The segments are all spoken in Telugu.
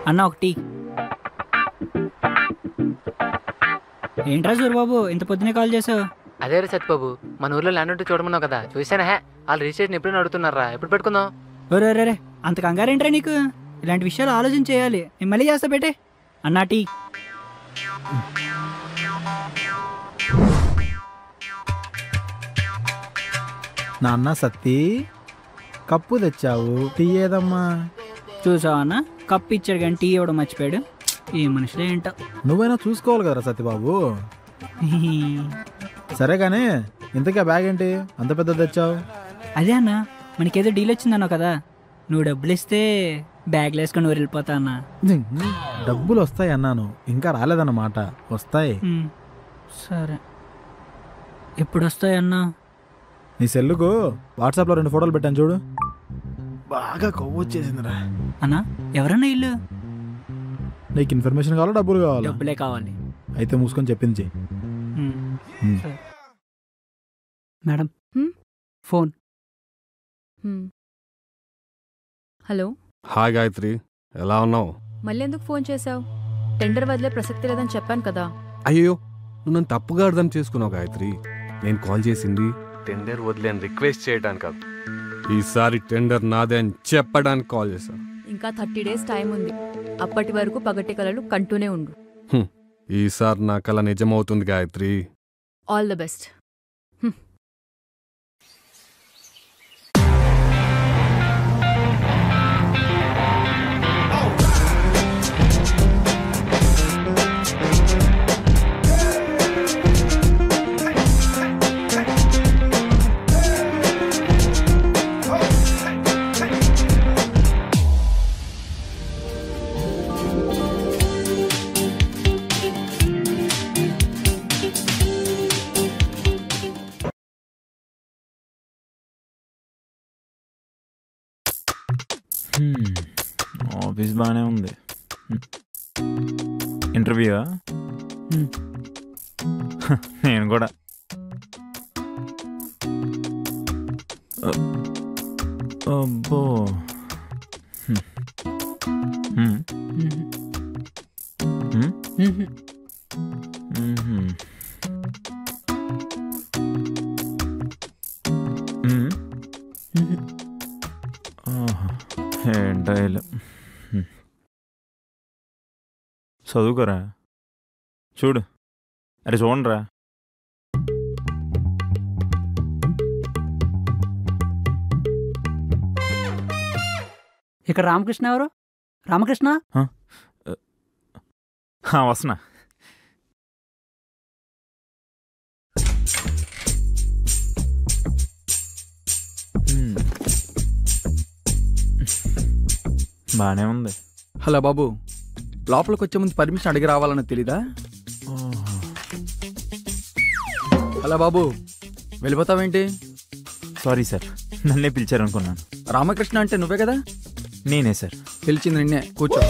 అన్న ఒక టీ. ఏంట్రా సూరిబాబు ఇంత పొద్దునే కాల్ చేసావు? అదే రే సత్యబాబు, మన ఊర్లో ల్యాండ్ ఉంటే చూడమన్నావు కదా, చూసానా? వాళ్ళు రిజిస్ట్రేషన్ ఎప్పుడు అడుగుతున్నారా? ఎప్పుడు పెట్టుకుందాం? రే అంత కంగారేంట్రా నీకు? ఇలాంటి విషయాలు ఆలోచన చేయాలి. నేను మళ్ళీ చేస్తా పెట్టే. అన్నా టీ. నాన్న సత్తి, కప్పు తెచ్చావు, టీ ఏదమ్మా? చూసావా అన్న, కప్పు ఇచ్చాడు కానీ టీ ఇవ్వడం మర్చిపోయాడు. ఈ మనుషులే ఏంటో. నువ్వైనా చూసుకోవాలి కదరా సత్యబాబు. సరే కానీ ఇంతకే బ్యాగ్ ఏంటి అంత పెద్ద తెచ్చావు? అదే అన్న, మనకేదో డీల్ వచ్చిందన్నావు కదా, నువ్వు డబ్బులు ఇస్తే బ్యాగ్లో వేసుకొని ఊరు వెళ్ళిపోతా అన్న. డబ్బులు వస్తాయి అన్నాను, ఇంకా రాలేదన్నమాట. వస్తాయి. సరే, ఎప్పుడు వస్తాయి అన్నా? నీ సెల్లుకు వాట్సాప్లో 2 ఫోటోలు పెట్టాను చూడు. బాగా కొవ్వు వచ్చేసిందిరా. అన్నా ఎవరన్నా ఇల్లు? నీకు ఇన్ఫర్మేషన్ కావాలా డబ్బులు కావాలా? డబ్బులే కావాలి. అయితే మూసుకొని చెప్పింది చెయ్యి. Madam phone. Hello. Hi Gayatri, ఎలా ఉన్నావు? మళ్ళీ ఎందుకు ఫోన్ చేశావు? టెండర్ వదిలే ప్రసక్తి లేదని చెప్పాను కదా. అయ్యో, నువ్వు నన్ను తప్పుగా అర్థం చేసుకున్నావు గాయత్రి. నేను కాల్ చేసింది టెండర్ వదిలేని రిక్వెస్ట్ చేయడానికి కాదు, ఈసారి టెండర్ నాదే అని చెప్పడానికి కాల్ చేశాను. ఇంకా 30 days టైం ఉంది. అప్పటి వరకు పగటి కలలు కంటూనే ఉండు. ఈసారి నా కళ నిజమవుతుంది Gayatri. All the best. Office బాగానే ఉంది. ఇంటర్వ్యూవా? నేను కూడా. అబ్బో, ఏంటో చదువుకోరా. చూడు, అరే చూడండిరా. ఇక్కడ రామకృష్ణ ఎవరు? రామకృష్ణ వస్తున్నా. బాగానే ఉంది. హలో బాబు, లోపలికి వచ్చే ముందు పర్మిషన్ అడిగి రావాలని తెలీదా? హలో బాబు, వెళ్ళిపోతావేంటి? సారీ సార్, నన్నే పిలిచారనుకున్నాను. రామకృష్ణ అంటే నువ్వే కదా? నేనే సార్. పిలిచింది నిన్నే, కూర్చో.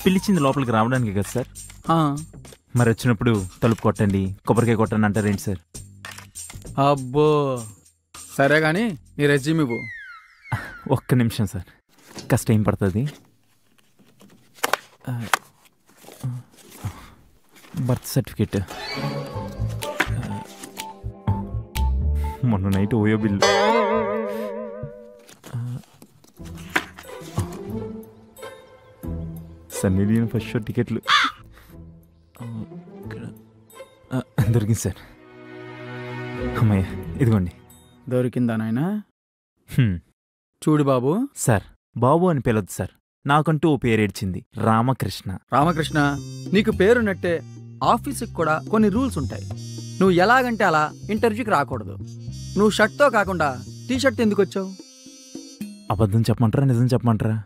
పిలిచింది లోపలికి రావడానికి కదా సార్? మరి వచ్చినప్పుడు తలుపు కొట్టండి, కొబ్బరికాయ కొట్టండి అంటారేంటి సార్? అబ్బో, సరే కానీ నీ రెజ్యూమ్ ఇవ్వు. ఒక్క నిమిషం సార్, కాస్త ఏం పడుతుంది. బర్త్ సర్టిఫికేట్, మొన్న night OYO bill, Sunny Leone first show టికెట్లు. దొరికింది సార్. అమ్మయ్య, ఇదిగోండి. దొరికిందా నాయనా? చూడు బాబు. సార్, బాబు అని పిలవద్దు సార్, నాకంటూ ఓ పేరేడ్చింది, రామకృష్ణ. రామకృష్ణ, నీకు పేరున్నట్టే ఆఫీసుకి కూడా కొన్ని రూల్స్ ఉంటాయి. నువ్వు ఎలాగంటే అలా ఇంటర్వ్యూకి రాకూడదు. నువ్వు షర్ట్తో కాకుండా టీషర్ట్ ఎందుకు వచ్చావు? అబద్ధం చెప్పమంటారా, నిజం చెప్పమంటారా?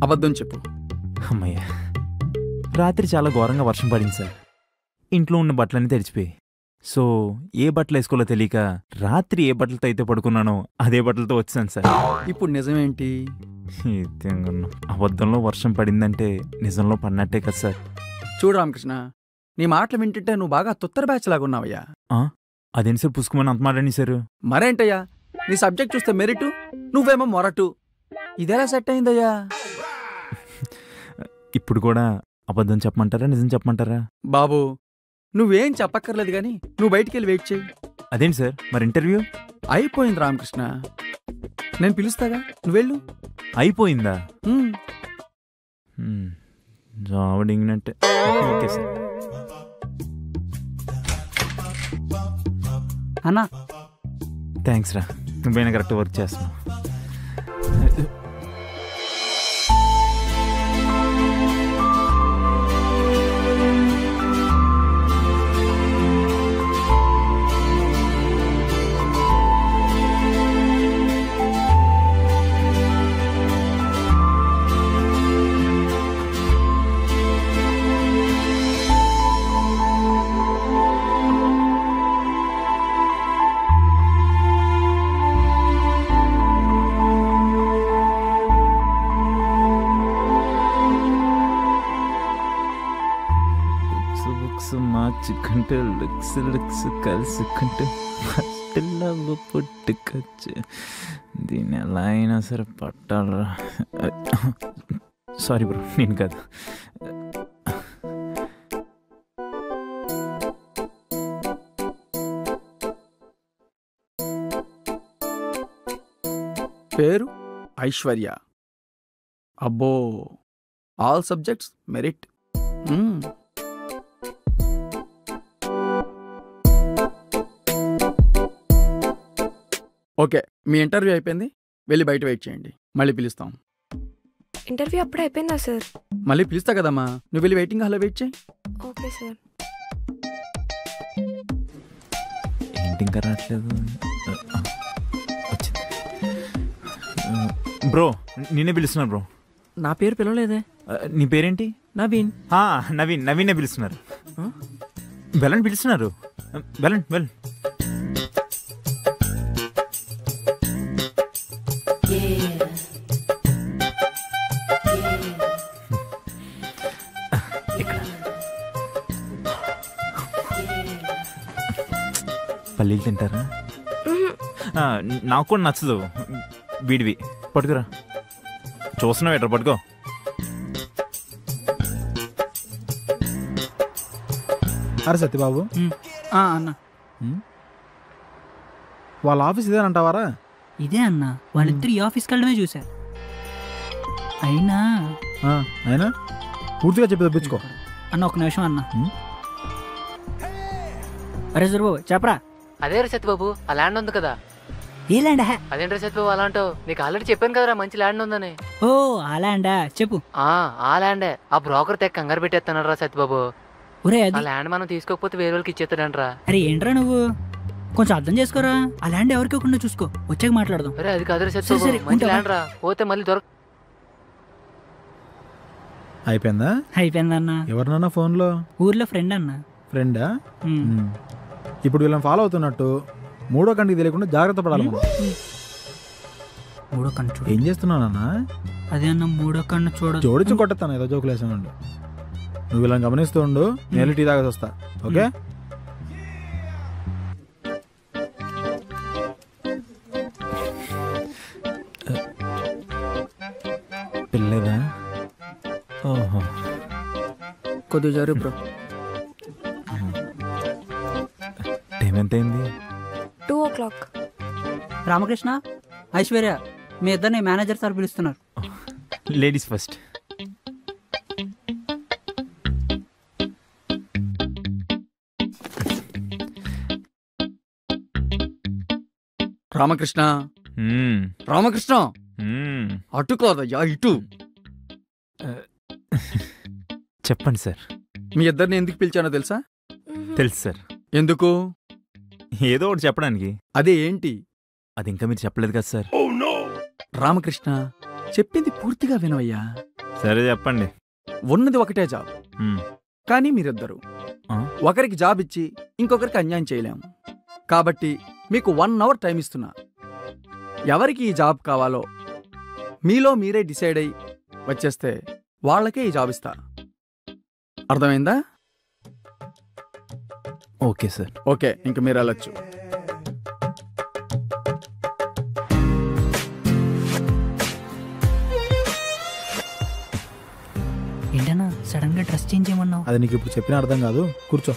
అబద్ధం చెప్పు. అమ్మయ్య, రాత్రి చాలా ఘోరంగా వర్షం పడింది సార్. ఇంట్లో ఉన్న బట్టలన్నీ తెరిచిపోయి, సో ఏ బట్టలు వేసుకోలో తెలియక రాత్రి ఏ బట్టలతో అయితే పడుకున్నానో అదే బట్టలతో వచ్చాను సార్. ఇప్పుడు నిజమేంటి? అబద్ధంలో వర్షం పడిందంటే నిజంలో పడినట్టే కదా సార్. చూడు రామకృష్ణ, నీ మాటలు వింటుంటే నువ్వు బాగా తొత్తర బ్యాచ్ లాగా ఉన్నావయ్యా. అదేంటి సార్ పుసుకుమని అంత మాట్లాడి సార్? మరేంటయ్యా, నీ సబ్జెక్ట్ చూస్తే మెరిట్, నువ్వేమో మొరటు. ఇదెలా సెట్ అయిందయ్యా? ఇప్పుడు కూడా అబద్ధం చెప్పమంటారా నిజం చెప్పమంటారా? బాబు నువ్వేం చెప్పక్కర్లేదు కానీ నువ్వు బయటికి వెళ్ళి వెయిట్ చేయి. అదేంటి సార్ మరి ఇంటర్వ్యూ? అయిపోయింది రామకృష్ణ, నేను పిలుస్తాగా, నువ్వెళ్ళు. అయిపోయిందా? ఉమ్. జాబ్ అడిగినట్టే. Okay sir. అన్నా థ్యాంక్స్ రా, నువ్వైనా కరెక్ట్ వర్క్ చేస్తున్నావు. మార్చుకుంటూ లుక్స్ కలుసుకుంటూ పుట్టుకొచ్చు. దీన్ని ఎలా అయినా సరే పట్టాలరా. సారీ బ్రో, నేను కాదు. పేరు ఐశ్వర్య. అబ్బో, ఆల్ సబ్జెక్ట్స్ మెరిట్. ఓకే, మీ ఇంటర్వ్యూ అయిపోయింది, వెళ్ళి బయట వెయిట్ చేయండి, మళ్ళీ పిలుస్తాం. ఇంటర్వ్యూ అప్పుడే అయిపోయిందా సార్? మళ్ళీ పిలుస్తా కదమ్మా, నువ్వు వెళ్ళి వెయిటింగ్ హాల్లో వెయిట్ చేయి. Okay sir. ఏంటి ఇంకా రావట్లేదు? వచ్చింది. బ్రో నేనే పిలుస్తున్నారు బ్రో. నా పేరు పిలవలేదే. నీ పేరేంటి? నవీన్. నవీనే పిలుస్తున్నారు. వెళ్ళండి, పిలుస్తున్నారు. వెళ్ళండి. పల్లీలు తింటారా? నాకు కూడా నచ్చదు. వీడివి పట్టుకురా. చూస్తున్నావు ఎట్రా, పట్టుకో. అరే సత్యబాబు, అన్న వాళ్ళ ఆఫీస్ ఇదేనంటావారా? ఇదే అన్న, వాళ్ళిద్దరు ఈ ఆఫీస్కి వెళ్ళడమే చూసా. అయినా పూర్తిగా చెప్పి తప్పించుకో అన్న. ఒక నిమిషం అన్న. అరే సరిబాబు చెప్పరా. అదే రా సత్యబాబు, ఆ ల్యాండ్ ఉంది కదా. ఏ ల్యాండ్? అదేంట్రా సత్యబాబు అలా అంటావు? నీకు ఆల్రెడీ చెప్పాను కదరా మంచి ల్యాండ్ ఉందని. ఓ ఆ ల్యాండా, చెప్పు. ఆ ల్యాండే. ఆ బ్రోకర్ తెగ కంగారు పెట్టేస్తున్నాడు రా సత్యబాబు. ఒరే ఆ అది ల్యాండ్ మనం తీసుకోకపోతే వేరే వాళ్ళకి ఇచ్చేస్తాడంట్రా. అరే ఏంట్రా నువ్వు, కొంచెం అర్థం చేసుకోరా. ఆ ల్యాండ్ ఎవరికి ఇవ్వకుండా చూసుకో, వచ్చాక మాట్లాడదాం. అరే అది కాదు సరే, సత్యబాబు, మంచి ఉంటావా? ల్యాండ్ రా, పోతే మళ్ళీ అయిపోయిందా? అయిపోయిందన్న. ఎవరినన్నా ఫోన్లో? ఊర్లో ఫ్రెండ్ అన్న. ఫ్రెండా? ఇప్పుడు వీళ్ళని ఫాలో అవుతున్నట్టు మూడో కంటికి తెలియకుండా జాగ్రత్త పడాలి మనం. మూడో కన్ను చూడు. ఏం చేస్తున్నానన్నా? అదే అన్న, మూడో కన్ను చూడ. జోడించి కొట్టేస్తాను, ఏదో జోకులు వేసాను. నువ్వు ఇలా గమనిస్తూ ఉండు, నేను టీ తాగేసి వస్తా. ఓకే? పిల్లదా? ఓహో, కొద్దిగా జరుగు బ్రో. టైం ఎంత అయింది? 2 o'clock. రామకృష్ణ, ఐశ్వర్య, మీ ఇద్దరిని మేనేజర్ సార్ పిలుస్తున్నారు. Ladies first. రామకృష్ణ, అటు కాదయ్యా, ఇటు. చెప్పండి సార్. మీ ఇద్దరిని ఎందుకు పిలిచానో తెలుసా? తెలుసు సార్. ఎందుకు? ఏదో ఒకటి చెప్పడానికి. అదే ఏంటి? అది ఇంకా మీరు చెప్పలేదు కదా సార్. రామకృష్ణ, చెప్పింది పూర్తిగా వినవయ్యా. సరే చెప్పండి. ఉన్నది ఒకటే జాబ్, కానీ మీరిద్దరు ఒకరికి జాబ్ ఇచ్చి ఇంకొకరికి అన్యాయం చేయలేము. కాబట్టి మీకు 1 hour టైం ఇస్తున్నా. ఎవరికి ఈ జాబ్ కావాలో మీలో మీరే డిసైడ్ అయ్యి వచ్చేస్తే వాళ్ళకే ఈ జాబ్ ఇస్తా. అర్థమైందా? Okay sir. ఓకే, ఇంక మీరు వెళ్ళొచ్చు. డ్రెస్ చేంజ్ చేయమన్నావు? అది నీకు ఇప్పుడు చెప్పిన అర్థం కాదు, కూర్చో.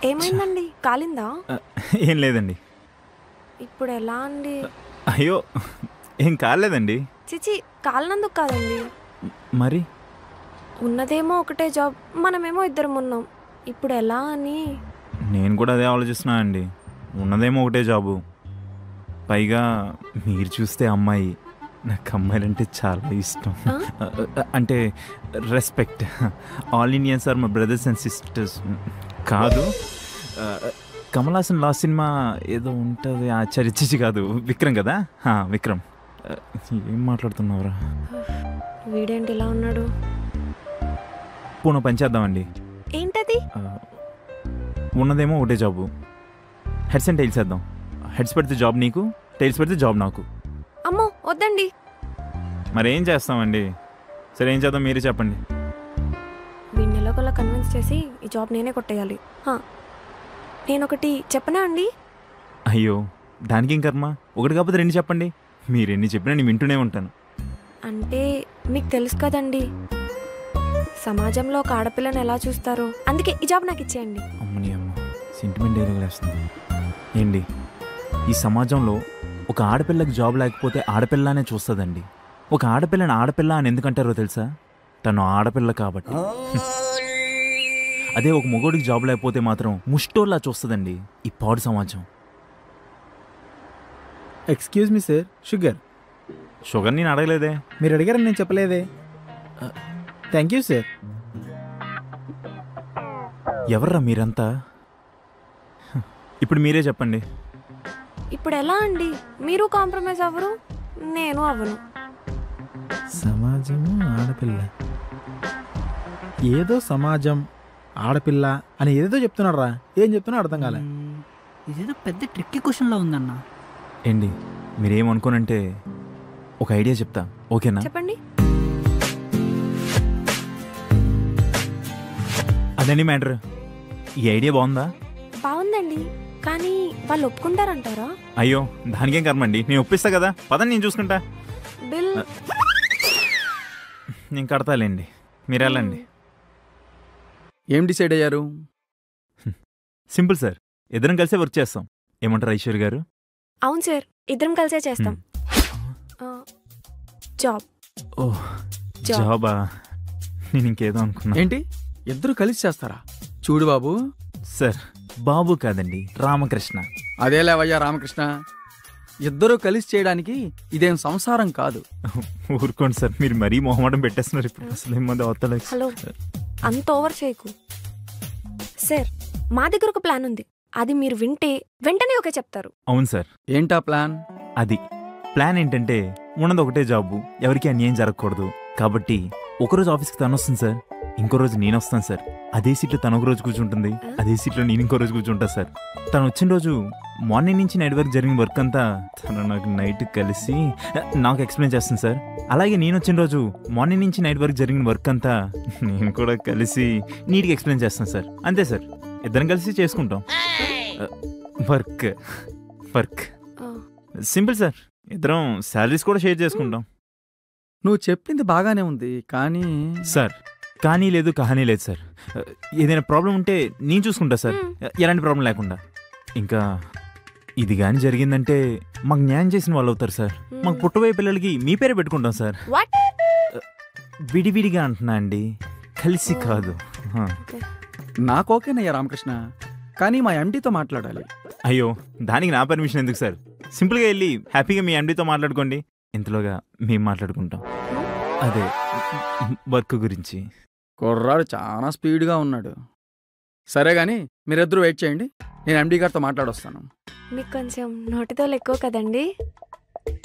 ఏమైందండి, కాలిందా? ఏం లేదండి. ఇప్పుడు ఎలా అండి? అయ్యో ఏం కాలేదండి. చిచి, కాలినందుకు కాదండి. మరి ఉన్నదేమో ఒకటే జాబ్, మనమేమో ఇద్దరం ఉన్నాం. ఇప్పుడు ఎలా అని. నేను కూడా అదే ఆలోచిస్తున్నా అండి. ఉన్నదేమో ఒకటే జాబు, పైగా మీరు చూస్తే అమ్మాయి. నాకు అమ్మాయిలంటే చాలా ఇష్టం. అంటే respect. All Indians are my brothers and sisters. కాదు, కమల్ హాసన్ లాస్ట్ సినిమా ఏదో ఉంటుంది, ఆచార్యచి కాదు, విక్రమ్ కదా, విక్రమ్. ఏం మాట్లాడుతున్నావురా? వీడేంటి ఇలా ఉన్నాడు? పూన పని చేద్దామండి. ఏంటది? ఉన్నదేమో ఒకటే జాబు, హెడ్స్ అండ్ టైల్స్ వేద్దాం. హెడ్స్ పెడితే జాబ్ నీకు, టైల్స్ పెడితే జాబ్ నాకు. అమ్మో వద్దండి. మరి ఏం చేస్తామండి? సరే ఏం చేద్దాం మీరే చెప్పండి. వీడిని ఎలాగోలా కన్విన్స్ చేసి ఈ జాబ్ నేనే కొట్టేయాలి. నేను ఒకటి చెప్పనా అండి? అయ్యో దానికి ఏం కర్మ, ఒకటి కాకపోతే రెండు చెప్పండి. మీరు ఎన్ని చెప్పినా నేను వింటూనే ఉంటాను. అంటే మీకు తెలుసు కదండి సమాజంలో ఒక ఆడపిల్లని ఎలా చూస్తారో, అందుకే ఈ జాబ్ నాకు ఇచ్చేయండి. అమ్మని అమ్మ, సెంటిమెంట్ వేస్తుంది ఏంటి? ఈ సమాజంలో ఒక ఆడపిల్లకి జాబ్ లేకపోతే ఆడపిల్లనే చూస్తుందండి. ఒక ఆడపిల్లని ఆడపిల్ల అని ఎందుకంటారో తెలుసా? తను ఆడపిల్ల కాబట్టి. అదే ఒక మొగోడికి జాబ్ లేకపోతే మాత్రం ముష్టోల్లా చూస్తుందండి ఈ పాడు సమాజం. Excuse me sir, sugar. Sugar నేను అడగలేదే. మీరు అడిగారని నేను చెప్పలేదే. Thank you sir. ఎవర్రా మీరంతా? ఇప్పుడు మీరే చెప్పండి. ఇప్పుడు ఎలా అండి? మీరు కాంప్రమైజ్ అవ్వరు, నేను అవ్వను. సమాజము ఆడపిల్ల, ఏదో సమాజం ఆడపిల్ల అని ఏదో చెప్తున్నాడు రా. ఏం చెప్తున్నా అర్థం కాలే. ఇదేదో పెద్ద ట్రిక్కీ క్వశ్చన్లో ఉందన్న. ఏంటి మీరేమనుకోనంటే ఒక ఐడియా చెప్తా, ఓకేనా? చెప్పండి. అదండి మ్యాటర్. ఈ ఐడియా బాగుందా? బాగుందండి, కానీ వాళ్ళు ఒప్పుకుంటారంటారా? అయ్యో దానికేం కర్మండి, నేను ఒప్పిస్తా కదా. పదండి నేను చూసుకుంటా. బిల్ నేను కడతాలేండి, మీరు వెళ్ళండి. ఏం డిసైడ్ అయ్యారు? సింపుల్ సార్, ఇద్దరం కలిసే వర్క్ చేస్తాం. ఏమంటారు ఐశ్వర్య గారు? అవును సార్, ఇద్దరం కలిసే చేస్తాం. జాబ్. ఓహ్ జాబా, నేను ఇంకేదో అనుకున్నా. ఏంటి ఇద్దరు కలిసి చేస్తారా? చూడు బాబు. సార్ బాబు కాదండి, రామకృష్ణ. అదే లేవయ్యా రామకృష్ణ, ఇద్దరూ కలిసి చేయడానికి ఇదేం సంసారం కాదు. ఊరుకోండి సార్, మీరు మరీ మొహమాటం పెట్టేస్తున్నారు. ఇప్పుడు అసలు ఏమన్నా అవతల. హలో, అంత ఓవర్ చేయకు సార్. మా దగ్గర ఒక ప్లాన్ ఉంది, అది మీరు వింటే వెంటనే ఓకే చెప్తారు. అవును సార్. ఏంటా ప్లాన్? అది ప్లాన్ ఏంటంటే ఉన్నది ఒకటే జాబు, ఎవరికి అన్యాయం జరగకూడదు. కాబట్టి ఒకరోజు ఆఫీస్కి తను వస్తుంది సార్, ఇంకో రోజు నేను వస్తాను సార్. అదే సీట్లో తను ఒక రోజు కూర్చుంటుంది, అదే సీట్లో నేను ఇంకో రోజు కూర్చుంటా సార్. తను వచ్చిన రోజు మార్నింగ్ నుంచి నైట్ వరకు జరిగిన వర్క్ అంతా తను నాకు నైట్ కలిసి నాకు ఎక్స్ప్లెయిన్ చేస్తుంది సార్. అలాగే నేను వచ్చిన రోజు మార్నింగ్ నుంచి నైట్ వరకు జరిగిన వర్క్ అంతా నేను కూడా కలిసి నీట్గా ఎక్స్ప్లెయిన్ చేస్తాను సార్. అంతే సార్, ఇద్దరం కలిసి చేసుకుంటాం. Work work simple sir. ఇద్దరం శాలరీస్ కూడా షేర్ చేసుకుంటాం. నువ్వు చెప్పింది బాగానే ఉంది, కానీ సార్ కానీ లేదు కహానీ లేదు సార్. ఏదైనా ప్రాబ్లం ఉంటే నేను చూసుకుంటా సార్, ఎలాంటి ప్రాబ్లం లేకుండా. ఇంకా ఇది కానీ జరిగిందంటే మాకు న్యాయం చేసిన వాళ్ళు అవుతారు సార్. మాకు పుట్టబోయే పిల్లలకి మీ పేరే పెట్టుకుంటాం సార్. విడివిడిగా అంటున్నా అండి, కలిసి కాదు. నాకు ఓకేనయ్యా రామకృష్ణ, కానీ మా ఎండీతో మాట్లాడాలి. అయ్యో దానికి నా పర్మిషన్ ఎందుకు సార్? సింపుల్గా వెళ్ళి హ్యాపీగా మీ ఎండీతో మాట్లాడుకోండి, ఇంతలోగా మేము మాట్లాడుకుంటాం. అదే వర్క్ గురించి. కుర్రాడు చాలా స్పీడ్గా ఉన్నాడు. సరే గాని మీరిద్దరూ వెయిట్ చేయండి, నేను ఎండీ గారితో మాట్లాడొస్తాను. మీకు కొంచెం నోటితో ఎక్కువ కదండి.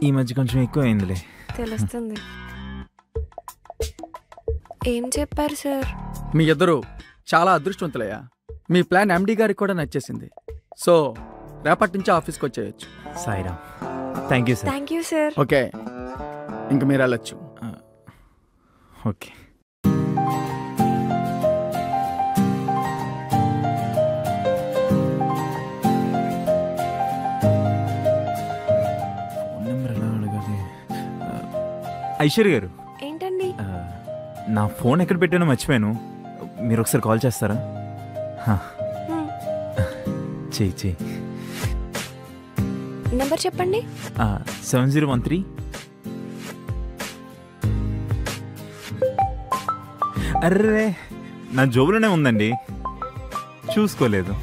ఈ మధ్య కొంచెం ఎక్కువ అయిందిలే. తెలుస్తుంది. ఏం చెప్పారు సార్? మీ ఇద్దరు చాలా అదృష్టవంతులయ్యా. మీ ప్లాన్ ఎండీ గారికి కూడా నచ్చేసింది. సో రేపటి నుంచి ఆఫీస్కి వచ్చేయచ్చు. Sairam. Thank you sir. Thank you sir. Okay, ఇంక మీరు వెళ్ళచ్చు. ఓకే. ఫోన్ నెంబర్ ఎలా అడగాలి? ఐశ్వర్య గారు నా ఫోన్ ఎక్కడ పెట్టానో మర్చిపోయాను. మీరు ఒకసారి కాల్ చేస్తారా? చెయ్యి. నెంబర్ చెప్పండి. 7013. అర్రే నా జోబులోనే ఉందండి, చూసుకోలేదు.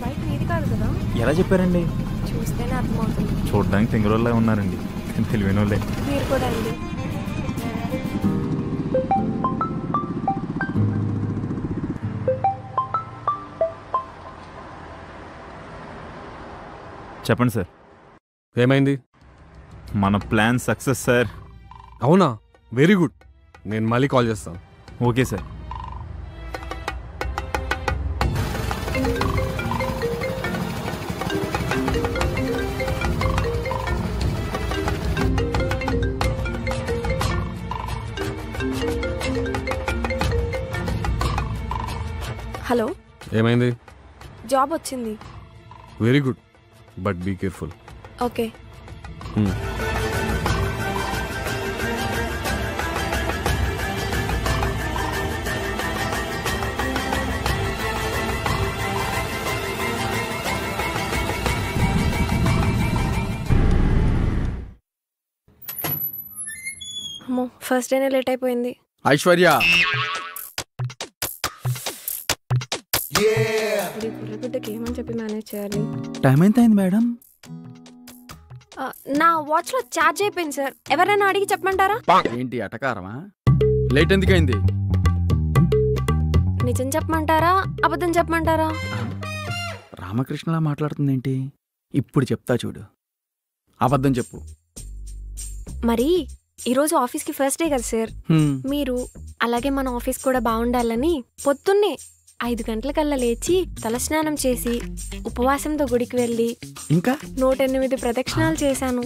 బైక్ మీది కాదు కదా? ఎలా చెప్పారండి? చూస్తేనే అర్థమవుతుంది. చూడడానికి తెంగరోళ్ళే ఉన్నారండి, తెలివైన వాళ్ళే. మీరు కూడా అండి. చెప్పండి సార్. ఏమైంది? మన ప్లాన్ సక్సెస్ సార్. అవునా? Very good. నేను మళ్ళీ కాల్ చేస్తాను. Okay sir. హలో, ఏమైంది? జాబ్ వచ్చింది. Very good, but be careful. Okay. అమ్మో, ఫస్ట్ డేనే లేట్ అయిపోయింది. ఐశ్వర్య, గుర్రగుడ్డకి ఏమని చెప్పి మేనేజ్ చేయాలి? టైం ఎంత అయింది మేడం? నా వాచ్ లో ఛార్జ్ అయిపోయింది సార్. ఎవరైనా అడిగి చెప్పమంటారా? ఏంటి అటకారమా? లేట్ ఎందుకైంది? నిజం చెప్పమంటారా, అబద్ధం చెప్పమంటారా? రామకృష్ణలా మాట్లాడుతుందేంటి? ఇప్పుడు చెప్తా చూడు. అబద్ధం చెప్పు. మరి ఈరోజు ఆఫీస్కి ఫస్ట్ డే కదా సార్. మీరు అలాగే మన ఆఫీస్ కూడా బాగుండాలని పొద్దున్నే 5 గంటలకల్లా లేచి తలస్నానం చేసి ఉపవాసంతో గుడికి వెళ్ళి ఇంకా 108 ప్రదక్షిణాలు చేశాను.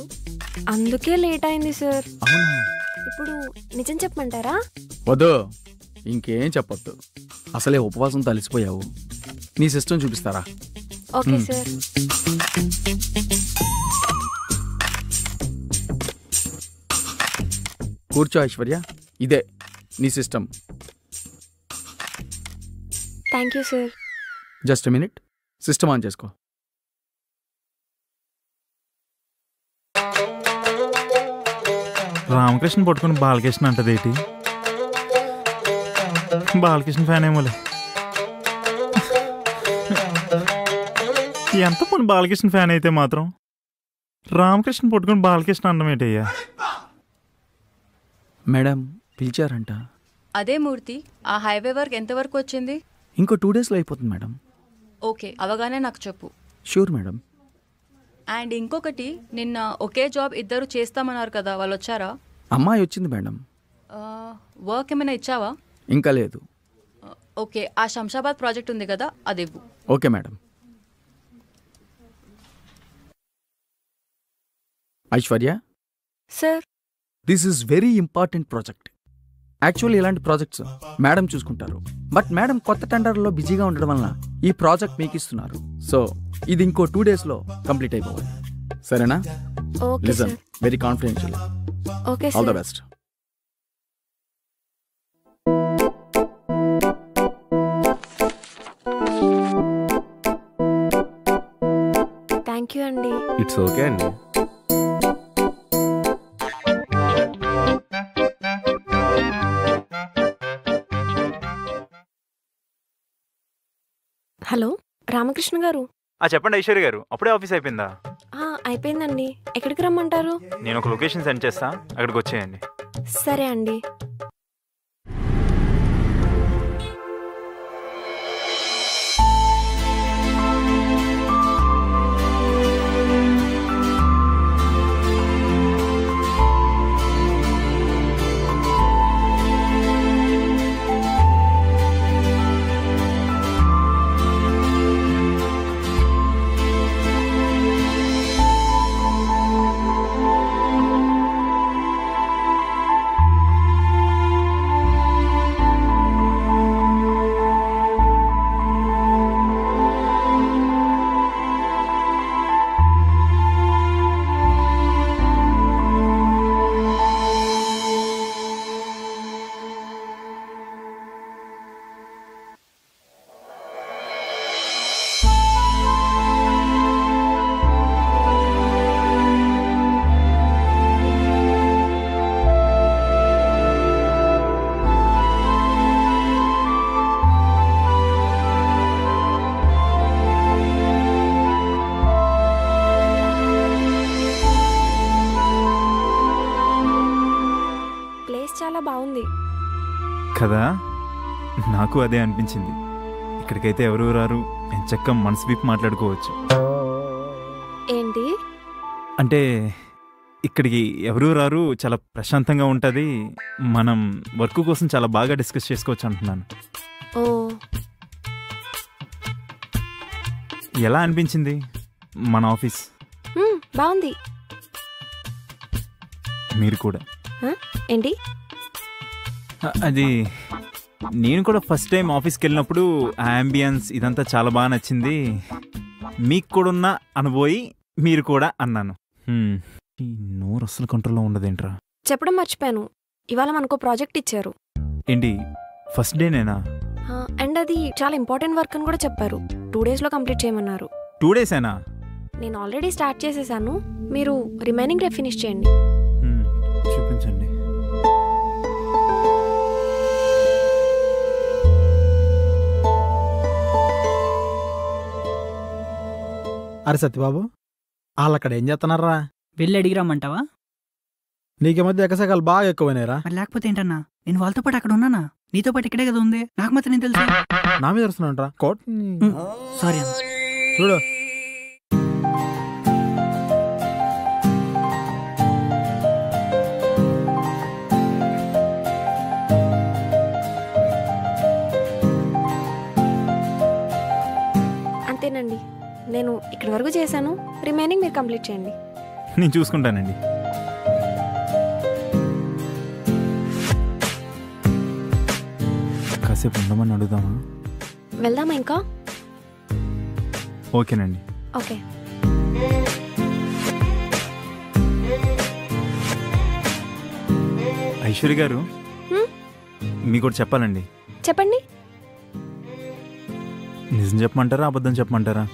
అందుకే లేట్ అయింది సార్. ఇప్పుడు నిజం చెప్పమంటారా? వద్దు, ఇంకేం చెప్పొద్దు. అసలే ఉపవాసం తలిసిపోయావు. నీ సిస్టమ్ చూపిస్తారా? Okay sir. కూర్చో ఐశ్వర్య, ఇదే నీ system. Thank you sir. Just minute, system on చేసుకో. రామకృష్ణ పట్టుకుని బాలకృష్ణ అంటదేటి? బాలకృష్ణ ఫ్యాన్ ఏమోలే. ఎంత పోనీ బాలకృష్ణ ఫ్యాన్ అయితే మాత్రం రామకృష్ణ పట్టుకుని బాలకృష్ణ అనడం ఏంటయ్యా? మేడం పిలిచారంట. అదే మూర్తి, ఆ హైవే వర్క్ ఎంతవరకు వచ్చింది? ఇంకో 2 daysలో అయిపోతుంది మేడం. ఓకే, అవగానే నాకు చెప్పు. Sure madam. అండ్ ఇంకొకటి, నిన్న ఒకే జాబ్ ఇద్దరు చేస్తామన్నారు కదా, వాళ్ళు వచ్చారా? అమ్మాయి వచ్చింది మేడం. వర్క్ ఏమైనా ఇచ్చావా? ఇంకా లేదు. ఓకే, ఆ శంషాబాద్ ప్రాజెక్ట్ ఉంది కదా, అది ఇవ్వు. Okay madam. Aishwarya sir, this is very important project. Actually ఇలాంటి ప్రాజెక్ట్స్ మేడం చూసుకుంటారు, బట్ మేడం కొత్త టెండర్లో బిజీగా ఉండడం వలన ఈ ప్రాజెక్ట్ మీకు ఇస్తున్నారు. సో ఇది ఇంకో 2 daysలో కంప్లీట్ అయిపోవాలి. సరేనా? Okay listen, sir. Very confidential. Okay all the sir. Best. Thank you అండి. ఇట్స్ ఓకే అండి. హలో, రామకృష్ణ గారు. చెప్పండి ఐశ్వర్య గారు, అప్పుడే ఆఫీస్ అయిపోయిందా? అయిపోయిందండి. ఎక్కడికి రమ్మంటారు? నేను ఒక లొకేషన్ సెండ్ చేస్తా, అక్కడికి వచ్చేయండి. సరే అండి. చాలా బాగుంది కదా, నాకు అదే అనిపించింది. ఇక్కడికైతే ఎవరు రారు, ఎంచక్క మనసు విప్పి మాట్లాడుకోవచ్చు. ఏంటి? అంటే ఇక్కడికి ఎవరు రారు, చాలా ప్రశాంతంగా ఉంటుంది, మనం వర్క్ కోసం చాలా బాగా డిస్కస్ చేసుకోవచ్చు అంటున్నాను. ఓ, ఎలా అనిపించింది మన ఆఫీస్? బాగుంది. మీరు కూడా? ఏంటి? అది నేను కూడా ఫస్ట్ టైం ఆఫీస్కి వెళ్ళినప్పుడు ఆ అంబియన్స్ ఇదంతా చాలా బాగా నచ్చింది, మీకు కూడా ఉన్న అనుభవి మీరు కూడా అన్నాను. ఈ నోరు అసలు కంట్రోల్లో ఉండదేంట్రా. చెప్పడం మర్చిపోయాను, ఇవాళ మనకు ప్రాజెక్ట్ ఇచ్చారు. ఏంటి ఫస్ట్ డేనేనా? అండ్ అది చాలా ఇంపార్టెంట్ వర్క్ అని కూడా చెప్పారు. 2 daysలో కంప్లీట్ చేయమన్నారు. 2 daysేనా? నేను ఆల్రెడీ స్టార్ట్ చేసేసాను, మీరు రిమైనింగ్ రేపు ఫినిష్ చేయండి. చూపించండి. అరే సత్యబాబు, వాళ్ళు అక్కడ ఏం చేస్తున్నారా? వెళ్ళి అడిగిరామంటావా? నీకు మధ్య ఎకసకాలు బాగా ఎక్కువైనారా? మరి లేకపోతే ఏంటన్నా, నేను వాళ్ళతో పాటు అక్కడ ఉన్నానా? నీతో పాటు ఇక్కడే కదా ఉంది, నాకు మాత్రం నేను తెలుసు. నా మీద వస్తున్నాంట్రా కోట్. సారీ అన్న. చూడు, అంతేనండి, నేను ఇక్కడి వరకు చేశాను, రిమైనింగ్ మీరు కంప్లీట్ చేయండి. నేను చూసుకుంటానండి. కాసేపు ఉండమని అడుగుదామా? వెళ్దామా ఇంకా? ఓకేనండి. ఓకే. ఐశ్వర్య గారు, మీకు కూడా చెప్పాలండి. చెప్పండి. నిజం చెప్పమంటారా అబద్ధం చెప్పమంటారా?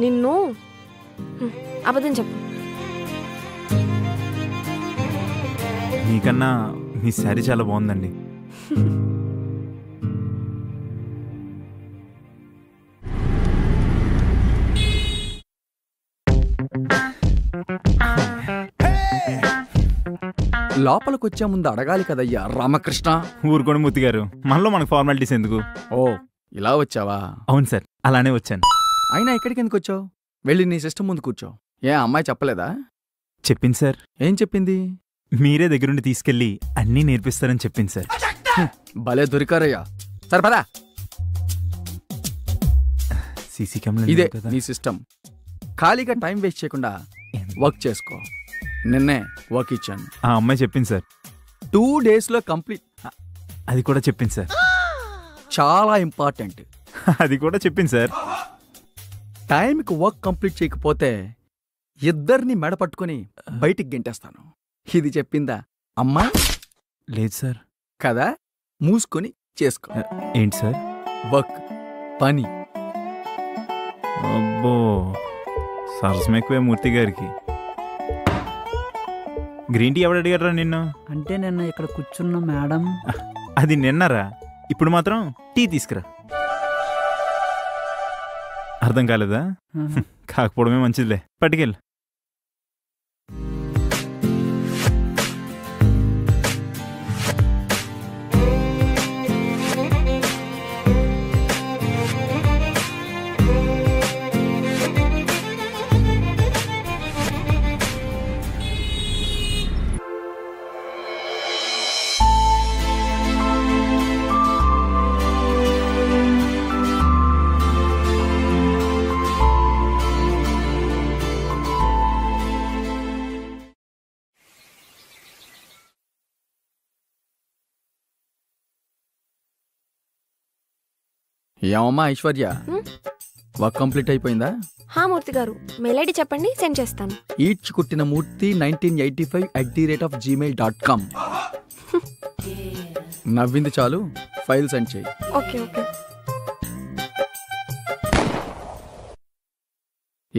నిన్ను అబద్ధం చెప్పు. మీకన్నా మీ శారీ చాలా బాగుందండి. లోపలికొచ్చే ముందు అడగాలి కదయ్యా రామకృష్ణ. ఊరుకోండి మూర్తి గారు, మనలో మనకు ఫార్మాలిటీస్ ఎందుకు? ఓ, ఇలా వచ్చావా? అవును సార్, అలానే వచ్చాను. అయినా ఇక్కడికి ఎందుకు వచ్చావు? వెళ్ళి నీ సిస్టమ్ ముందు కూర్చో. ఏ అమ్మాయి చెప్పలేదా? చెప్పింది సార్. ఏం చెప్పింది? మీరే దగ్గరుండి తీసుకెళ్ళి అన్నీ నేర్పిస్తారని చెప్పింది సార్. భలే దొరికారయ్యా. సరే పదా. సీసీ కెమెరా ఇదే నీ సిస్టమ్. ఖాళీగా టైం వేస్ట్ చేయకుండా వర్క్ చేసుకో. నిన్నే వర్క్ ఇచ్చాను. ఆ అమ్మాయి చెప్పింది సార్. 2 daysలో కంప్లీట్. అది కూడా చెప్పింది సార్. చాలా ఇంపార్టెంట్. అది కూడా చెప్పింది సార్. టైంకి వర్క్ కంప్లీట్ చేయకపోతే ఇద్దరిని మెడ పట్టుకుని బయటికి గెంటేస్తాను. ఇది చెప్పిందా అమ్మా? లేదు సార్. కదా, మూసుకొని చేసుకో. ఏంటి సార్? వర్క్, పని. అబ్బో, సరసం ఎక్కువే మూర్తి గారికి. గ్రీన్ టీ ఎవడు అడిగారా నిన్ను? అంటే నిన్న ఇక్కడ కూర్చున్న మేడం. అది నిన్నరా, ఇప్పుడు మాత్రం టీ తీసుకురా. అర్థం కాలేదా? కాకపోవడమే మంచిదిలే, పట్టుకెళ్ళు. ఏమమ్మా ఐశ్వర్య, వర్క్ కంప్లీట్ అయిపోయిందా? మూర్తి గారు, మెయిల్ ఐడి చెప్పండి, సెండ్ చేస్తాను. ఈడ్చి కుట్టిన మూర్తి 1985@gmail.com. నవ్వింది చాలు, ఫైల్ సెండ్ చేయి. Okay okay.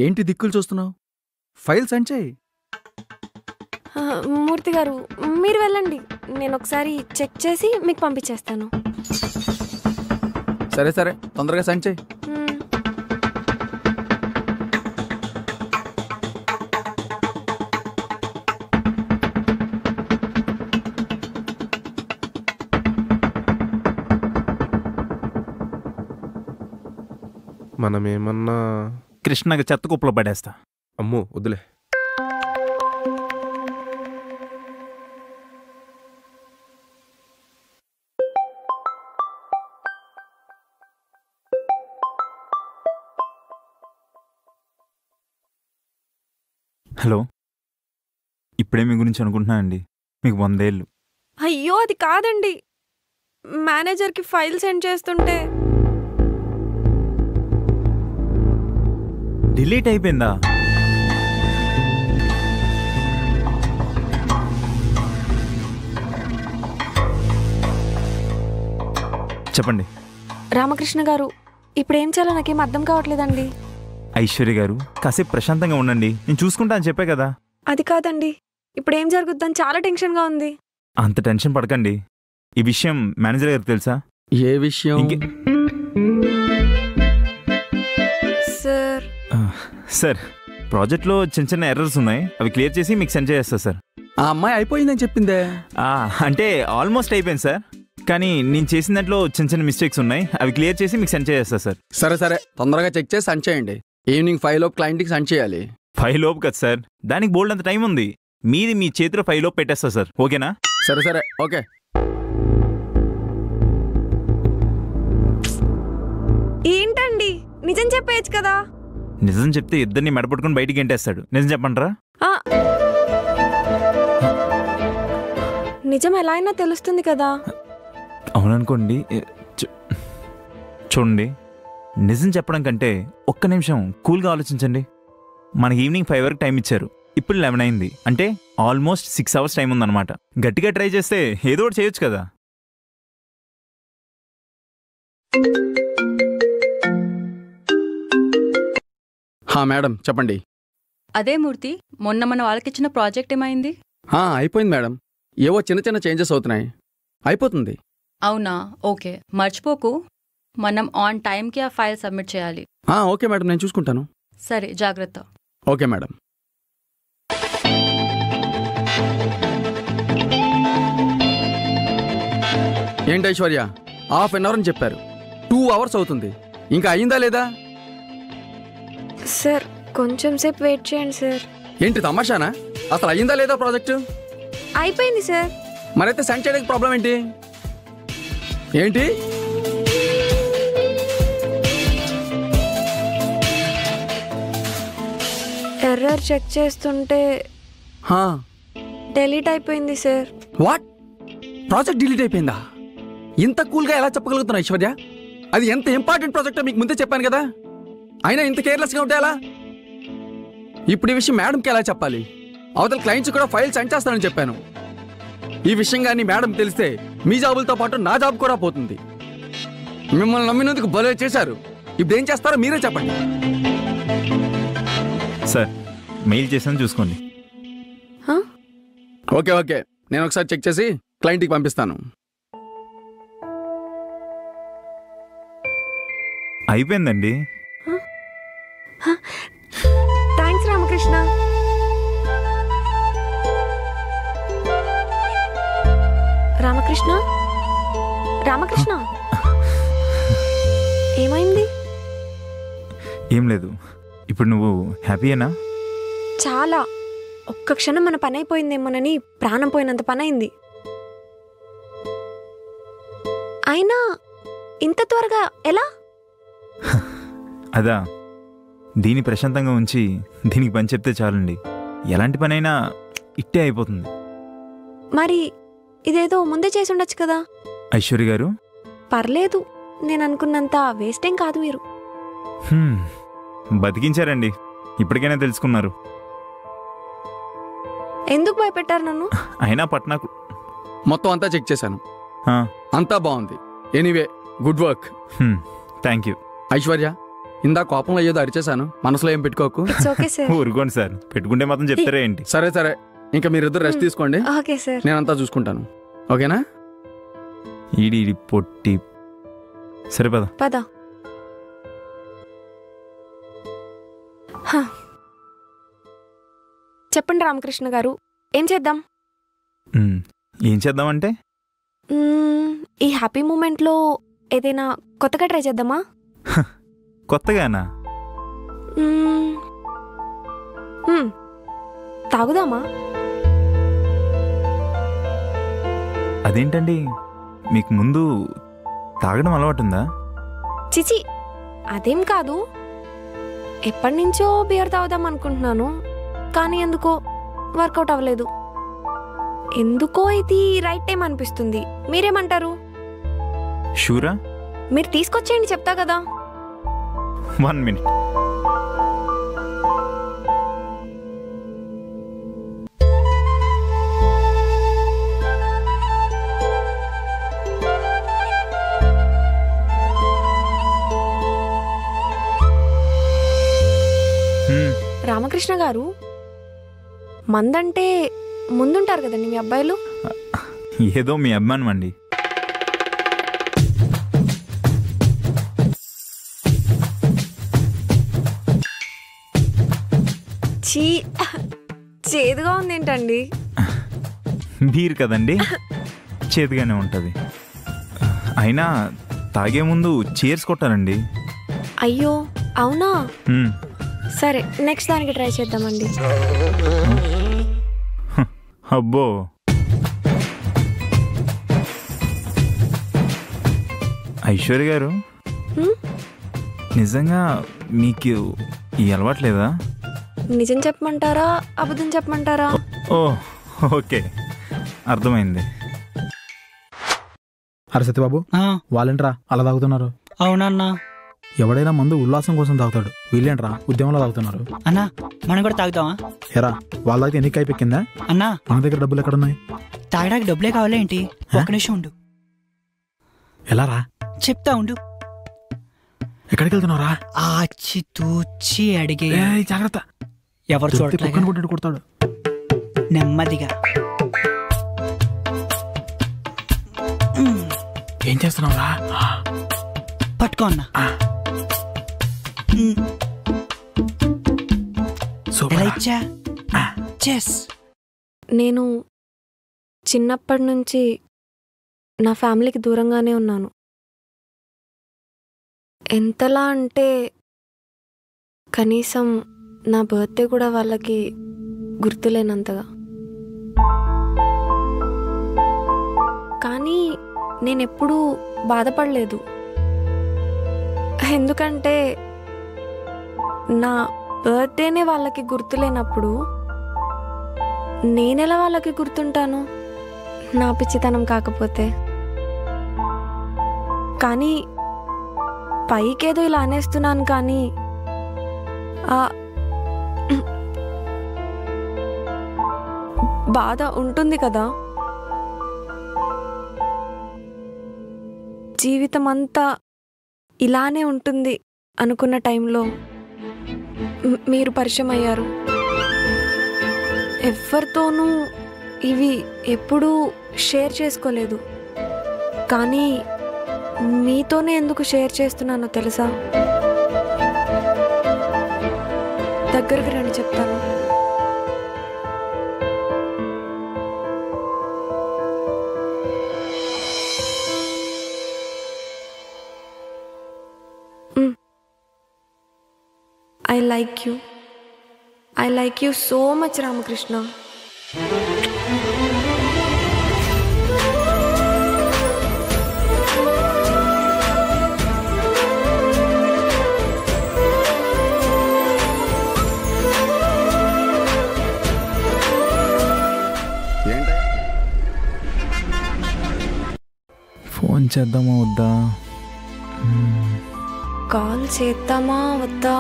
ఏంటి దిక్కులు చూస్తున్నావు? ఫైల్ సెండ్ చేయి. మూర్తి గారు, మీరు వెళ్ళండి, నేను ఒకసారి చెక్ చేసి మీకు పంపించేస్తాను. సరే సరే, తొందరగా సెండ్ చేయి. మనమేమన్నా కృష్ణకి చెత్త కుప్పలో పడేస్తా. అమ్మో వద్దులే. హలో, ఇప్పుడే మీ గురించి అనుకుంటున్నా అండి. మీకు 100 ఏళ్ళు. అయ్యో అది కాదండి, మేనేజర్కి ఫైల్ సెండ్ చేస్తుంటే డిలీట్ అయిపోయిందా? చెప్పండి. రామకృష్ణ గారు, ఇప్పుడు ఏం చేయాలో నాకేం అర్థం కావట్లేదండి. ఐశ్వర్య గారు, కాసేపు ప్రశాంతంగా ఉండండి, నేను చూసుకుంటా అని చెప్పే కదా. అది కాదండి, ఇప్పుడు ఏం జరుగుద్దని చాలా టెన్షన్గా ఉంది. అంత టెన్షన్ పడకండి. ఈ విషయం మేనేజర్ గారికి తెలుసా? ఏ విషయం? సార్ సార్, ప్రాజెక్ట్లో చిన్న చిన్న ఎర్రర్స్ ఉన్నాయి, అవి క్లియర్ చేసి మీకు సెండ్ చేస్తా సార్. ఆ అమ్మాయి అయిపోయిందని చెప్పిందే. అంటే ఆల్మోస్ట్ అయిపోయింది సార్, కానీ నేను చేసిన దాంట్లో చిన్న చిన్న మిస్టేక్స్ ఉన్నాయి, అవి క్లియర్ చేసి మీకు సెండ్ చేస్తా సార్. సరే సరే, తొందరగా చెక్ చేసి సెండ్ చేయండి. ఈవినింగ్ 5 లోపు క్లయింట్కి సెండ్ చేయాలి. 5 లోపు కదా సార్, దానికి బోల్డ్ అంత టైం ఉంది. మీది మీ చేతిలో 5 లోపు పెట్టేస్తా సార్, ఓకేనా? సరే సరే, ఓకే. ఏంటండి, నిజం చెప్పేయచ్చు కదా. నిజం చెప్తే ఇద్దరిని మెడపట్టుకుని బయటికి గెంటేస్తాడు. నిజం చెప్పండిరా. నిజం ఎలా అయినా తెలుస్తుంది కదా. అవుననుకోండి. చూడండి, నిజం చెప్పడం కంటే ఒక్క నిమిషం కూల్గా ఆలోచించండి. మనకి ఈవినింగ్ 5 వరకు టైం ఇచ్చారు, ఇప్పుడు 11 అయింది, అంటే ఆల్మోస్ట్ 6 అవర్స్ టైం ఉందన్నమాట. గట్టిగా ట్రై చేస్తే ఏదో ఒకటి చేయొచ్చు కదా. మేడం చెప్పండి. అదే మూర్తి, మొన్న మన వాళ్ళకిచ్చిన ప్రాజెక్ట్ ఏమైంది? అయిపోయింది మేడం, ఏవో చిన్న చిన్న చేంజెస్ అవుతున్నాయి, అయిపోతుంది. అవునా, ఓకే. మర్చిపోకు, మనం ఆన్ టైంకి ఆ ఫైల్ సబ్మిట్ చేయాలి. ఓకే మేడం, నేను చూసుకుంటాను. సరే, జాగ్రత్త. Okay madam. ఏంటి ఐశ్వర్య, ½ అన్ అవర్ అని చెప్పారు, 2 అవర్స్ అవుతుంది, ఇంకా అయిందా లేదా? సార్ కొంచెం సేపు వెయిట్ చేయండి సార్. ఏంటి తమాషానా? అసలు అయిందా లేదా ప్రాజెక్టు? అయిపోయింది సార్. మరైతే సెండ్ చేయడానికి ప్రాబ్లం ఏంటి? ఏంటి ఎర్రర్ చెక్ చేస్తుంటే డిలీట్ అయిపోయింది సార్. వాట్? ప్రాజెక్ట్ డిలీట్ అయిపోయిందా? ఇంత కూల్గా ఎలా చెప్పగలుగుతున్నా ఐశ్వర్య? అది ఎంత ఇంపార్టెంట్ ప్రాజెక్టో మీకు ముందే చెప్పాను కదా, అయినా ఇంత కేర్లెస్గా ఉంటే ఎలా? ఇప్పుడు ఈ విషయం మేడంకి ఎలా చెప్పాలి? అవతల క్లయింట్స్ కూడా ఫైల్ సెండ్ చేస్తానని చెప్పాను. ఈ విషయం కానీ మేడం తెలిస్తే మీ జాబులతో పాటు నా జాబ్ కూడా పోతుంది. మిమ్మల్ని నమ్మినందుకు భలే చేశారు, ఇప్పుడు ఏం చేస్తారో మీరే చెప్పండి. సార్, మెయిల్ చేసాను, చూసుకోండి. ఓకే ఓకే, నేను ఒకసారి చెక్ చేసి క్లయింట్కి పంపిస్తాను. అయిపోయిందండి. థ్యాంక్స్ రామకృష్ణ. రామకృష్ణ, రామకృష్ణ, ఏమైంది? ఏం లేదు. ఇప్పుడు నువ్వు హ్యాపీయేనా? చాలా. ఒక్క క్షణం మన పని అయిపోయిందేమోనని ప్రాణం పోయినంత పని అయింది. అయినా ఇంత త్వరగా ఎలా? అదా, దీన్ని ప్రశాంతంగా ఉంచి దీనికి పని చెప్తే చాలండి, ఎలాంటి పనైనా ఇట్టే అయిపోతుంది. మరి ఇదేదో ముందే చేసి ఉండొచ్చు కదా. ఐశ్వర్య గారు, పర్లేదు, నేను అనుకున్నంత వేస్ట్ ఏం కాదు మీరు. బతికించారండి, ఇప్పటికైనా తెలుసుకున్నారు. ఎందుకు భయపెట్టారు నన్ను? అయినా పట్నాకు మొత్తం అంతా చెక్ చేశాను, అంతా బాగుంది. Anyway, good work. Thank you. Aishwarya, ఇందా కోపంలో ఏదో అరిచేశాను, మనసులో ఏం పెట్టుకోకు. ఊరుకోండి సార్, పెట్టుకుంటే మాత్రం చెప్తారా ఏంటి? సరే సరే, ఇంకా మీరిద్దరు రెస్ట్ తీసుకోండి, నేనంతా చూసుకుంటాను, ఓకేనా? ఈడి పొట్టి. సరే పద పద. చెప్పండి రామకృష్ణ గారు, ఏం చేద్దాం? ఏం చేద్దామంటే ఈ హ్యాపీ మూమెంట్లో ఏదైనా కొత్తగా ట్రై చేద్దామా? కొత్తగానా? మ్మ్. తాగుదామా? అదేంటండి, మీకు ముందు తాగడం అలవాటుందా? చిచి, అదేం కాదు. ఎప్పటి నుంచో బియర్ తాగుదాం అనుకుంటున్నాను, కానీ ఎందుకో వర్కౌట్ అవ్వలేదు. ఎందుకో ఇది రైట్ టైం అనిపిస్తుంది. మీరేమంటారు? షూరా? మీరు తీసుకొచ్చేయండి, చెప్తా కదా. 1 minute. రామకృష్ణ గారు, మందంటే ముందుంటారు కదండి మీ అబ్బాయిలు. ఏదో మీ అభిమానం అండి. చీ, చేదుగా ఉంది ఏంటండి? బీర్ కదండి, చేతిగానే ఉంటుంది. అయినా తాగే ముందు చీర్స్ కొట్టాలండి. అయ్యో అవునా? హ్మ్. సరే, నెక్స్ట్ దానికి ట్రై చేద్దామండి. అబ్బో, ఐశ్వర్య గారు, నిజంగా మీకు ఈ అలవాట్లేదా? నిజం చెప్పమంటారా, అబద్ధం చెప్పమంటారా? ఓ ఓకే, అర్థమైంది. అరే సత్యబాబు, వాళ్ళేంట్రా అలా తాగుతున్నారు? అవునన్నా. ఎవడైనా మందు ఉల్లాసం కోసం తాగుతాడు, వీళ్ళేంట్రా ఉద్యమంలో తాగుతున్నారు. అన్నా, మనం కూడా తాగుతామా? ఎరా, వాళ్ళ దగ్గర ఎన్ని కైపెక్కిందా? అన్నా, మన దగ్గర డబ్బులు ఎక్కడున్నాయి? తాగడానికి డబ్బులే కావాలా ఏంటి? ఒక్క నిమిషం ఉండు, ఎలా రా? చెప్తా ఉండు. ఎక్కడికి వెళ్తున్నావురా? ఆచి తూచి అడిగే. జాగ్రత్త, ఎవరు చూడట్లేదు, కొట్టాడు కొడతాడు. నెమ్మదిగా. ఏం చేస్తున్నావురా? పట్టుకో అన్నా. ఎలా ఇచ్చా? చెస్. నేను చిన్నప్పటి నుంచి నా ఫ్యామిలీకి దూరంగానే ఉన్నాను. ఎంతలా అంటే కనీసం నా బర్త్డే కూడా వాళ్ళకి గుర్తులేనంతగా. కానీ నేనెప్పుడూ బాధపడలేదు, ఎందుకంటే నా బర్త్డేనే వాళ్ళకి గుర్తులేనప్పుడు నేనెలా వాళ్ళకి గుర్తుంటాను, నా పిచ్చితనం కాకపోతే. కానీ పైకేదో ఇలా అనేస్తున్నాను, కానీ బాధ ఉంటుంది కదా. జీవితం అంతా ఇలానే ఉంటుంది అనుకున్న టైంలో మీరు పరిచయం అయ్యారు. ఎవరితోనూ ఇవి ఎప్పుడూ షేర్ చేసుకోలేదు, కానీ మీతోనే ఎందుకు షేర్ చేస్తున్నానో తెలుసా? దగ్గరికి రండి, చెప్తాను. I like you. I like you so much, Ramakrishna. Phone చేద్దామా వద్దా? కాల్ చేద్దామా వద్దా?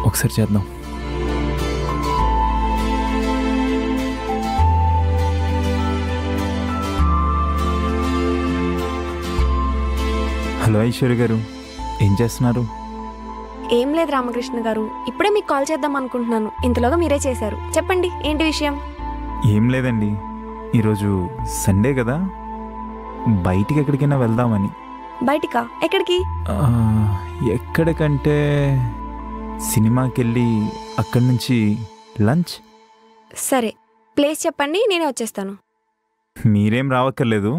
ఒకసారి చేద్దాం. హలో ఐశ్వర్య గారు, ఏం చేస్తున్నారు? ఏం లేదు రామకృష్ణ గారు, ఇప్పుడే మీకు కాల్ చేద్దాం అనుకుంటున్నాను, ఇంతలోగా మీరే చేశారు. చెప్పండి, ఏంటి విషయం? ఏం లేదండి, ఈరోజు సండే కదా, బయటికి ఎక్కడికైనా వెళ్దామని. బయటికా? ఎక్కడికి? ఎక్కడికంటే సినిమాకి వెళ్ళి అక్కడి నుంచి లంచ్. సరే, ప్లేస్ చెప్పండి, నేనే వచ్చేస్తాను. మీరేం రావక్కర్లేదు,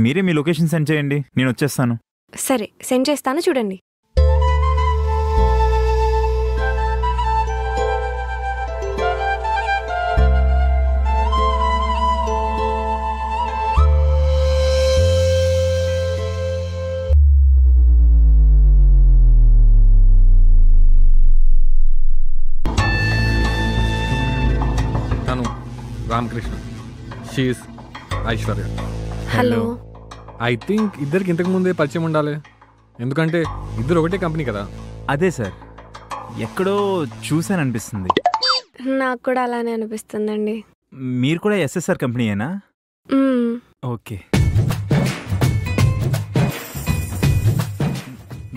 మీరే మీ లొకేషన్ సెండ్ చేయండి, నేను వచ్చేస్తాను. సరే సెండ్ చేస్తాను చూడండి. తను Ramakrishna, she is Aishwarya. Hello. I think ఇద్దరికి ఇంతకు ముందే పరిచయం ఉండాలి, ఎందుకంటే ఇద్దరు ఒకటే కంపెనీ కదా. అదే సార్, ఎక్కడో చూశాననిపిస్తుంది. నాకు కూడా అలానే అనిపిస్తుందండి. మీరు కూడా ఎస్ఎస్ఆర్ కంపెనీయేనా? ఓకే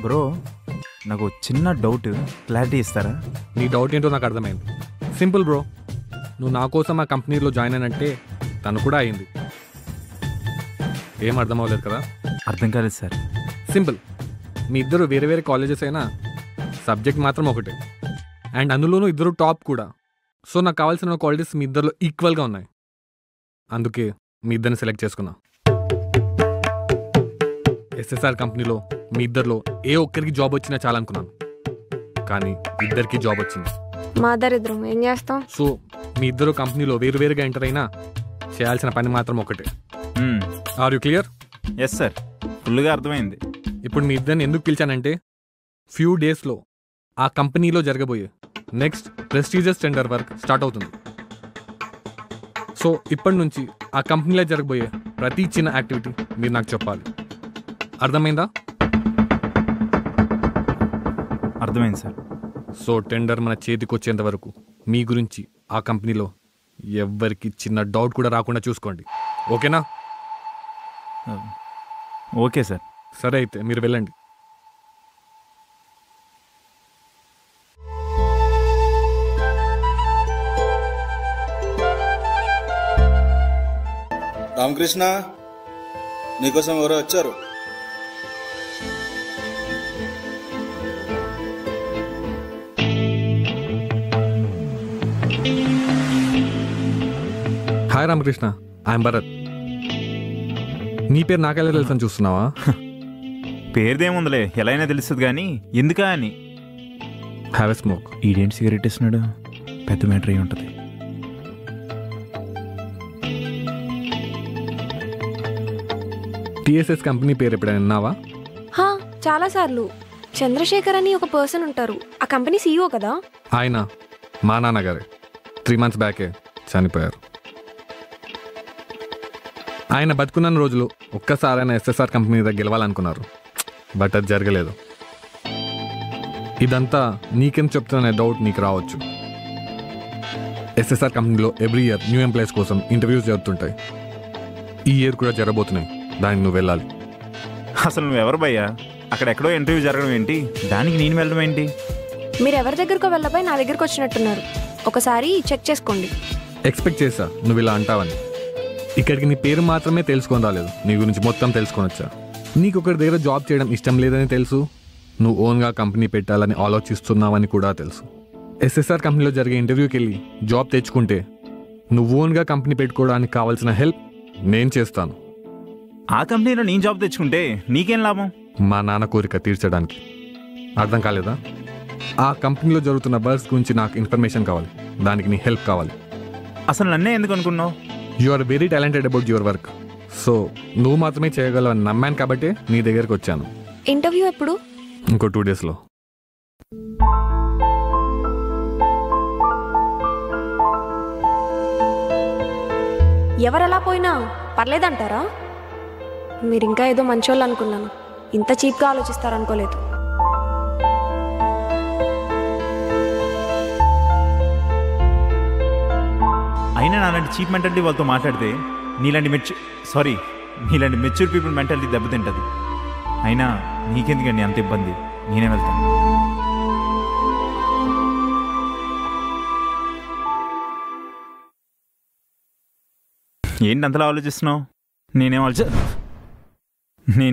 బ్రో, నాకు చిన్న డౌట్, క్లారిటీ ఇస్తారా? నీ డౌట్ ఏంటో నాకు అర్థమైంది. సింపుల్ బ్రో, నువ్వు నా కోసం ఆ కంపెనీలో జాయిన్ అయినంటే తను కూడా అయింది. ఏం అర్థం అవ్వలేదు కదా? అర్థం కాలేదు సార్. సింపుల్, మీ ఇద్దరు వేరే వేరే కాలేజెస్ అయినా సబ్జెక్ట్ మాత్రం ఒకటే, అండ్ అందులోనూ ఇద్దరు టాప్ కూడా. సో నాకు కావాల్సిన క్వాలిటీస్ మీ ఇద్దరిలో ఈక్వల్గా ఉన్నాయి, అందుకే మీ ఇద్దరిని సెలెక్ట్ చేసుకున్నా. ఎస్ఎస్ఆర్ కంపెనీలో మీ ఇద్దరిలో ఏ ఒక్కరికి జాబ్ వచ్చినా చాలనుకున్నాను, కానీ ఇద్దరికి జాబ్ వచ్చింది. మా దరిద్రం ఏం చేస్తాం. సో మీ ఇద్దరు కంపెనీలో వేరు వేరుగా ఎంటర్ అయినా చేయాల్సిన పని మాత్రం ఒకటే. Are you clear? Yes sir, ఫుల్గా అర్థమైంది. ఇప్పుడు మీ ఇద్దరిని ఎందుకు పిలిచానంటే, ఫ్యూ డేస్లో ఆ కంపెనీలో జరగబోయే next prestigious tender work start అవుతుంది. సో ఇప్పటి నుంచి ఆ కంపెనీలో జరగబోయే ప్రతి చిన్న యాక్టివిటీ మీరు నాకు చెప్పాలి. అర్థమైందా? అర్థమైంది సార్. సో టెండర్ మన చేతికి వచ్చేంత వరకు మీ గురించి ఆ కంపెనీలో ఎవ్వరికి చిన్న డౌట్ కూడా రాకుండా చూసుకోండి. ఓకేనా? Okay sir. సరే అయితే మీరు వెళ్ళండి. రామకృష్ణ, నీకోసం ఎవరో వచ్చారు. Hi Ramakrishna, I'm Bharat. నీ పేరు నాకెలా తెలుసు అని చూస్తున్నావా? పేరుదేముందిలే, ఎలా అయినా తెలుస్తుంది కానీ ఎందుకా అని. Have a smoke. ఈడేంటి సిగరెట్ ఇస్తున్నాడు, పెద్ద మ్యాటర్ అయి ఉంటుంది. టిఎస్ఎస్ కంపెనీ పేరు ఎప్పుడైనా విన్నావా? చాలా సార్లు. చంద్రశేఖర్ అని ఒక పర్సన్ ఉంటారు, ఆ కంపెనీ సీఈఓ కదా. ఆయన మా నాన్నగారే 3 months బ్యాకే చనిపోయారు. ఆయన బతుకున్న రోజులు ఒక్కసారి ఆయన ఎస్ఎస్ఆర్ కంపెనీ దగ్గర గెలవాలనుకున్నారు, బట్ అది జరగలేదు. ఇదంతా నీకేం చెప్తున్న డౌట్ నీకు రావచ్చు. ఎస్ఎస్ఆర్ కంపెనీలో ఎవ్రీ ఇయర్ న్యూ ఎంప్లాయీస్ కోసం ఇంటర్వ్యూస్ జరుగుతుంటాయి. ఈ ఇయర్ కూడా జరగబోతున్నాయి, దానికి నువ్వు వెళ్ళాలి. అసలు నువ్వెవరు భయ్యా? అక్కడెక్కడో ఇంటర్వ్యూ జరగడం ఏంటి, దానికి నేను వెళ్ళడం ఏంటి? మీరు ఎవరి దగ్గరకు వెళ్ళబోయి నా దగ్గరకు వచ్చినట్టున్నారు, ఒకసారి చెక్ చేసుకోండి. ఎక్స్పెక్ట్ చేశా నువ్వు ఇలా అంటావని. ఇక్కడికి నీ పేరు మాత్రమే తెలుసుకొని రాలేదు, నీ గురించి మొత్తం తెలుసుకొని వచ్చా. నీకు ఒకరి దగ్గర జాబ్ చేయడం ఇష్టం లేదని తెలుసు, నువ్వు ఓన్గా కంపెనీ పెట్టాలని ఆలోచిస్తున్నావని కూడా తెలుసు. ఎస్ఎస్ఆర్ కంపెనీలో జరిగే ఇంటర్వ్యూకి వెళ్ళి జాబ్ తెచ్చుకుంటే నువ్వు ఓన్గా కంపెనీ పెట్టుకోవడానికి కావాల్సిన హెల్ప్ నేను చేస్తాను. ఆ కంపెనీలో నేను జాబ్ తెచ్చుకుంటే నీకేం లాభం? మా నాన్న కోరిక తీర్చడానికి. అర్థం కాలేదా? ఆ కంపెనీలో జరుగుతున్న వర్క్స్ గురించి నాకు ఇన్ఫర్మేషన్ కావాలి, దానికి నీ హెల్ప్ కావాలి. అసలు నన్నే ఎందుకు అనుకున్నావు? You are very talented about your work, so నువ్వు మాత్రమే చేయగలవని నమ్మాను కాబట్టి నీ దగ్గరికి వచ్చాను. ఇంటర్వ్యూ ఎప్పుడు? ఇంకో 2 daysలో. ఎవరెలా పోయినా పర్లేదంటారా? మీరు ఇంకా ఏదో మంచోళ్ళు అనుకున్నాను, ఇంత చీప్గా ఆలోచిస్తారనుకోలేదు. అయినా నాలాంటి చీప్ మెంటాలిటీ వాళ్ళతో మాట్లాడితే నీలాంటి మెచ్యూర్ పీపుల్ మెంటాలిటీ దెబ్బతింటుంది. అయినా నీకెందుకండి అంత ఇబ్బంది, నేనే వెళ్తాను. ఏంటి అంతలా ఆలోచిస్తున్నావు? నేను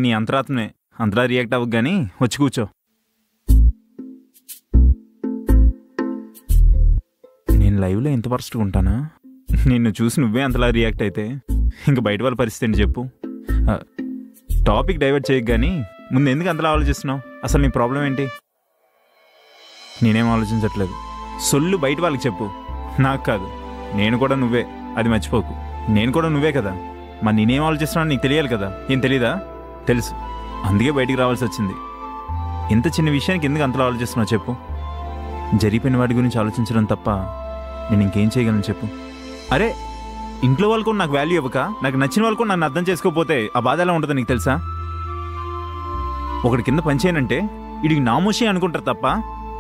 నీ అంతరాత్మనే, అంతలా రియాక్ట్ అవ్వకు కానీ వచ్చి కూర్చో. నేను లైవ్లో ఎంత వరస్ట్గా ఉంటానా? నిన్ను చూసి నువ్వే అంతలా రియాక్ట్ అయితే ఇంక బయట వాళ్ళ పరిస్థితి ఏంటి చెప్పు. టాపిక్ డైవర్ట్ చేయకు కానీ ముందు ఎందుకు అంతలా ఆలోచిస్తున్నావు? అసలు నీ ప్రాబ్లం ఏంటి? నేనేం ఆలోచించట్లేదు. సొల్లు బయట వాళ్ళకి చెప్పు, నాకు కాదు. నేను కూడా నువ్వే, అది మర్చిపోకు. నేను కూడా నువ్వే కదా. మరి నేనేం ఆలోచిస్తున్నావు నీకు తెలియాలి కదా. ఏం తెలీదా? తెలుసు, అందుకే బయటికి రావాల్సి వచ్చింది. ఇంత చిన్న విషయానికి ఎందుకు అంతలా ఆలోచిస్తున్నావు చెప్పు. జరిగిపోయిన వాటి గురించి ఆలోచించడం తప్ప నేను ఇంకేం చేయగలను చెప్పు. అరే, ఇంట్లో వాళ్ళు కూడా నాకు వాల్యూ ఇవ్వక, నాకు నచ్చిన వాళ్ళు కూడా నన్ను అర్థం చేసుకోకపోతే ఆ బాధ ఎలా ఉంటుందో నీకు తెలుసా? ఒకటి కింద పని చేయనంటే వీడికి నామోషి అనుకుంటారు తప్ప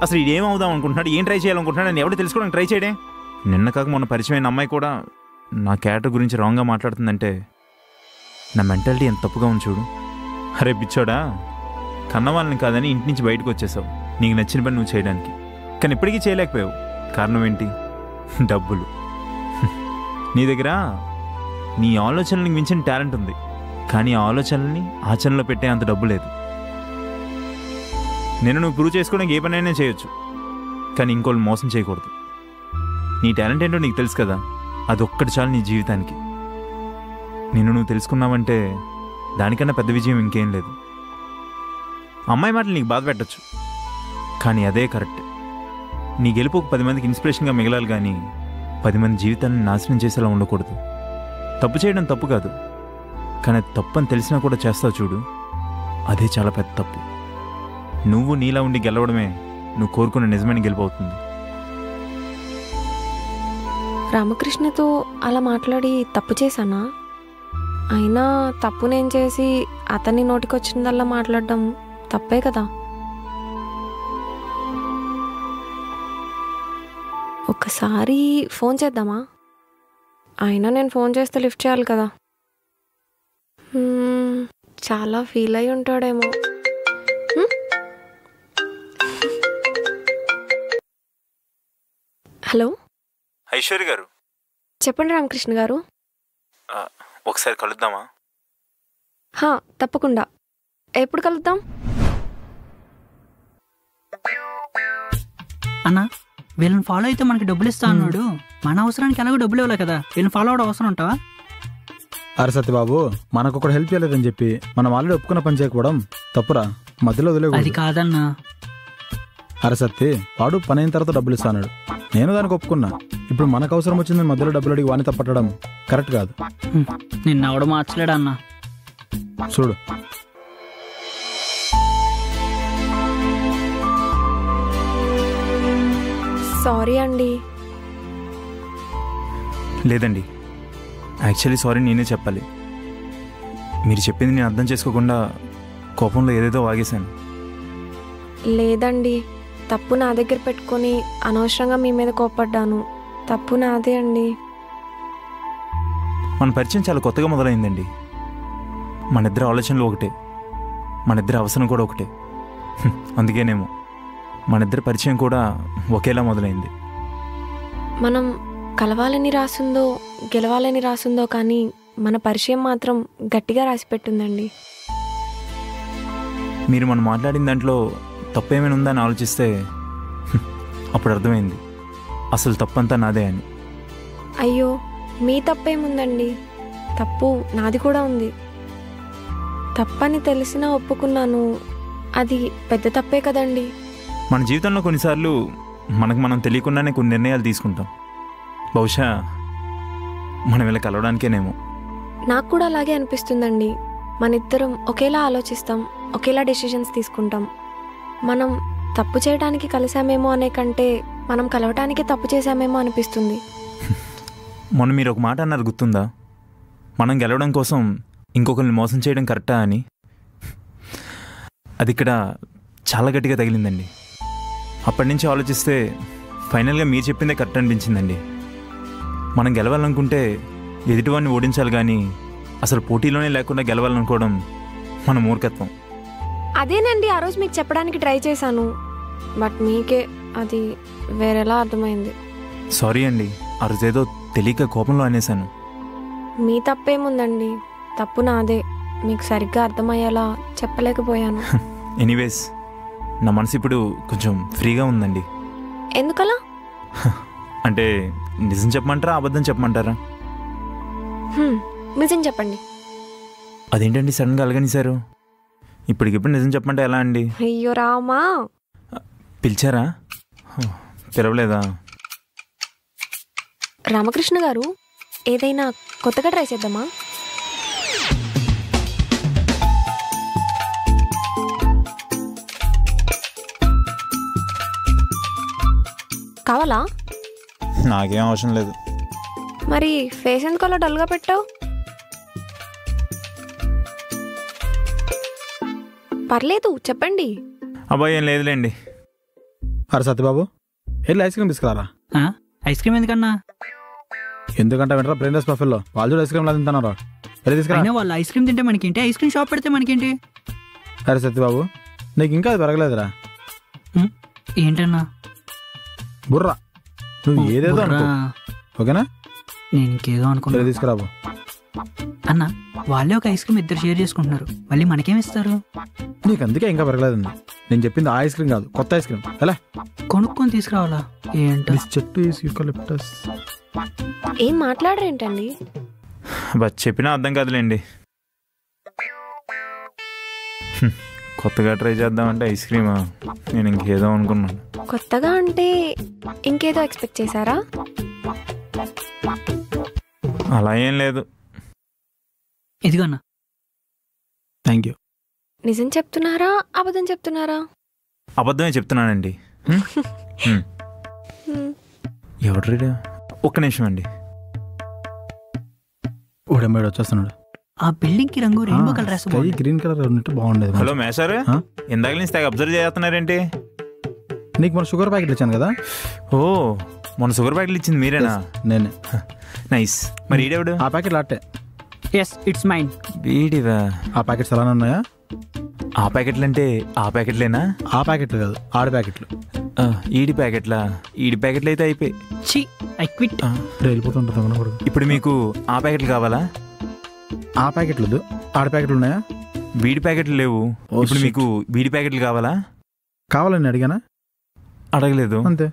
అసలు ఇదేం అవుదాం అనుకుంటున్నాడు, ఏం ట్రై చేయాలనుకుంటున్నాడు అని ఎవడో తెలుసుకోవడానికి ట్రై చేయడే. నిన్న కాక మొన్న పరిచయమైన అమ్మాయి కూడా నా క్యారెక్టర్ గురించి రాంగ్గా మాట్లాడుతుందంటే నా మెంటాలిటీ ఎంత తప్పుగా ఉంది చూడు. అరే పిచ్చోడా, కన్నవాళ్ళని కాదని ఇంటి నుంచి బయటకు వచ్చేసావు నీకు నచ్చిన పని నువ్వు చేయడానికి. కానీ ఇప్పటికీ చేయలేకపోయావు. కారణం ఏంటి? డబ్బులు. నీ దగ్గర నీ ఆలోచనలకు మించిన టాలెంట్ ఉంది, కానీ ఆ ఆలోచనల్ని ఆచరణలో పెట్టే అంత డబ్బు లేదు. నేను నువ్వు ప్రూవ్ చేసుకోవడానికి ఏ పనైనా చేయొచ్చు, కానీ ఇంకోళ్ళు మోసం చేయకూడదు. నీ టాలెంట్ ఏంటో నీకు తెలుసు కదా, అదొక్కటి చాలు నీ జీవితానికి. నిన్ను నువ్వు తెలుసుకున్నావంటే దానికన్నా పెద్ద విజయం ఇంకేం లేదు. అమ్మాయి మాటలు నీకు బాధ పెట్టచ్చు, కానీ అదే కరెక్ట్. నీ గెలుపు ఒక 10 మందికి ఇన్స్పిరేషన్గా మిగలాలి, కానీ 10 మంది జీవితాన్ని నాశనం చేసేలా ఉండకూడదు. తప్పు చేయడం తప్పు కాదు, కానీ అది తప్పు అని తెలిసినా కూడా చేస్తావు చూడు, అదే చాలా పెద్ద తప్పు. నువ్వు నీలా ఉండి గెలవడమే నువ్వు కోరుకున్న నిజమైన గెలుపు అవుతుంది. రామకృష్ణతో అలా మాట్లాడి తప్పు చేశానా? అయినా తప్పు నేను చేసి అతన్ని నోటికొచ్చినదల్లా మాట్లాడడం తప్పే కదా. ఒక్కసారి ఫోన్ చేద్దామా? అయినా నేను ఫోన్ చేస్తే లిఫ్ట్ చేయాలి కదా. చాలా ఫీల్ అయి ఉంటాడేమో. హలో ఐశ్వర్య గారు, చెప్పండి రామకృష్ణ గారు. ఒకసారి కలుద్దామా? తప్పకుండా. ఎప్పుడు కలుద్దాం? అన్నా, వీళ్ళని ఫాలో అయితే మనకి డబ్బులు ఇస్తా అన్నాడు. మన అవసరానికి ఎలాగో డబ్బులు ఇవ్వలే కదా, వీళ్ళని ఫాలో అవడం అవసరం ఉంటావా? అరే సత్యబాబు, మనకు ఒకటి హెల్ప్ చేయలేదని చెప్పి మనం ఆల్రెడీ ఒప్పుకున్న పని చేయకపోవడం తప్పురా. మధ్యలో వదిలే. అది కాదన్నా. అరే సత్తి, వాడు పని అయిన తర్వాత డబ్బులు ఇస్తాడు, నేను దానికి ఒప్పుకున్నా. ఇప్పుడు మనకు అవసరం వచ్చింది మధ్యలో డబ్బులు అడిగి వాణి తప్పట్టడం కరెక్ట్ కాదు. నిన్న అవడం మార్చలేడు అన్నా. చూడు, సారీ అండి. లేదండి, యాక్చువల్లీ సారీ నేనే చెప్పాలి. మీరు చెప్పింది నేను అర్థం చేసుకోకుండా కోపంలో ఏదేదో వాగేశాను. లేదండి, తప్పు నా దగ్గర పెట్టుకొని అనవసరంగా మీ మీద కోపడ్డాను. తప్పు నాదే అండి. మన పరిచయం చాలా కొత్తగా మొదలైందండి. మన ఇద్దరు ఆలోచనలు ఒకటే, మన ఇద్దరు అవసరం కూడా ఒకటే. అందుకేనేమో మన ఇద్దరు పరిచయం కూడా ఒకేలా మొదలైంది. మనం కలవాలని రాసుందో గెలవాలని రాసుందో కానీ మన పరిచయం మాత్రం గట్టిగా రాసిపెట్టుందండి. మీరు మనం మాట్లాడిన దాంట్లో తప్పేమైనా ఉందని ఆలోచిస్తే అప్పుడు అర్థమైంది అసలు తప్పంతా నాదే అని. అయ్యో, మీ తప్పేముందండి, తప్పు నాది కూడా ఉంది. తప్పని తెలిసినా ఒప్పుకున్నాను, అది పెద్ద తప్పే కదండి. మన జీవితంలో కొన్నిసార్లు మనకు మనం తెలియకుండానే కొన్ని నిర్ణయాలు తీసుకుంటాం. బహుశా మనం ఇలా కలవడానికేనేమో. నాకు కూడా అలాగే అనిపిస్తుందండి. మన ఇద్దరం ఒకేలా ఆలోచిస్తాం, ఒకేలా డెసిషన్స్ తీసుకుంటాం. మనం తప్పు చేయడానికి కలిసామేమో అనే కంటే మనం కలవటానికి తప్పు చేశామేమో అనిపిస్తుంది. మొన్న మీరు ఒక మాట అన్నారు గుర్తుందా? మనం గెలవడం కోసం ఇంకొకరిని మోసం చేయడం కరెక్టా అని. అది ఇక్కడ చాలా గట్టిగా తగిలిందండి. అప్పటి నుంచి ఆలోచిస్తే ఫైనల్గా మీరు చెప్పిందే కరెక్ట్ అనిపించిందండి. మనం గెలవాలనుకుంటే ఎదుటివాడిని ఓడించాలి, కానీ అసలు పోటీలోనే లేకుండా గెలవాలనుకోవడం మన మూర్ఖత్వం. అదేనండి ఆ రోజు మీకు చెప్పడానికి ట్రై చేశాను, బట్ మీకే అది వేరేలా అర్థమైంది. సారీ అండి, ఆ రోజు ఏదో తెలియక కోపంలో అనేశాను. మీ తప్పేముందండి, తప్పు నాదే. మీకు సరిగ్గా అర్థమయ్యేలా చెప్పలేకపోయాను. ఎనీవేస్, నా మనసు ఇప్పుడు కొంచెం ఫ్రీగా ఉందండి. ఎందుకలా? అంటే నిజం చెప్పమంటారా, అబద్ధం చెప్పమంటారా? నిజం చెప్పండి. అదేంటండి సడన్గా అలగనిసారు? ఇప్పటికిప్పుడు నిజం చెప్పమంటే ఎలా అండి? అయ్యో రామా, పిలిచారా? పిలవలేదా? రామకృష్ణ గారు, ఏదైనా కొత్తగా ట్రై చేద్దామా? కావాలా? నాకేం అవసరం లేదు. మరి ఫేస్ ఎందుకు అలా డల్గా పెట్టావు? పర్లేదు చెప్పండి. అబ్బాయి ఏం లేదులేండి. అరే సత్యబాబు, వెళ్ళి ఐస్ క్రీమ్ తీసుకురారా. ఐస్ క్రీమ్ ఎందుకన్నా? ఎందుకంటే వింటారా బ్రెయిన్లెస్ ప్రొఫైల్లో వాళ్ళు ఐస్ క్రీమ్ తింటున్నారా? వెళ్ళి తీసుకురా. వాళ్ళు ఐస్ క్రీమ్ తింటే మనకేంటి, ఐస్ క్రీమ్ షాప్ పెడితే మనకేంటి? అరే సత్యబాబు, నీకు ఇంకా అది పెరగలేదురా. ఏంటన్నా? బుర్రా, నువ్వు ఏదేదో అనుకో, ఓకేనా? నేను ఇంకేదో అనుకున్నా. తీసుకురాబు. అన్న, వాళ్ళే ఒక ఐస్ క్రీమ్ ఇద్దరు షేర్ చేసుకుంటున్నారు, మళ్ళీ మనకేమిస్తారు? నీకు అందుకే ఇంకా పెరగలేదండి. నేను చెప్పింది ఆ ఐస్ క్రీమ్ కాదు, కొత్త ఐస్ క్రీమ్. ఎలా కొనుక్కొని తీసుకురావాలా? ఏంటో చెట్టు యూకలిప్టస్. ఏం మాట్లాడరేంటండి? బట్ చెప్పినా అర్థం కాదులేండి. కొత్తగా ట్రై చేద్దామంటే ఐస్ క్రీమా? నేను ఇంకేదో అనుకున్నాను. కొత్తగా అంటే ఇంకేదో ఎక్స్పెక్ట్ చేశారా? అలా ఏం లేదు. ఇదిగో అన్న. Thank you. నిజం చెప్తున్నారా అబద్ధం చెప్తున్నారా? అబద్ధమే చెప్తున్నానండి. ఎవడు రీడా? ఒక్క నిమిషం అండి. ఉడమ్మేడు వచ్చేస్తున్నాడు. ఆ బిల్డింగ్ కి రంగు రెయిన్బో కలర్ వేస్తాం. గ్రీన్ కలర్ ఉన్నట్టు బాగుండేది. హలో మేషారు, ఇందాక నుంచి తెగ అబ్జర్వ్ చేస్తున్నారేంటి? నీకు మన షుగర్ ప్యాకెట్లు ఇచ్చాను కదా. ఓ, మన షుగర్ ప్యాకెట్లు ఇచ్చింది మీరేనా? నేనే. నైస్. మరి ఈడెవడు? ఆ ప్యాకెట్లు అట్టే. Yes, it's mine. వీడివా? ఆ ప్యాకెట్స్ అలానే ఉన్నాయా? ఆ ప్యాకెట్లు అంటే ఆ ప్యాకెట్లేనా? ఆ ప్యాకెట్లు కాదు, ఆడి ప్యాకెట్లు. ఈడి ప్యాకెట్లా? ఈడి ప్యాకెట్లు అయితే అయిపోయి. I quit. వెళ్ళిపోతుంటుంది. ఇప్పుడు మీకు ఆ ప్యాకెట్లు కావాలా? ఆ ప్యాకెట్లు ఆడి ప్యాకెట్లు ఉన్నాయా? వీడి ప్యాకెట్లు లేవు. ఇప్పుడు మీకు వీడి ప్యాకెట్లు కావాలా? కావాలని అడిగానా? అడగలేదు. అంతే.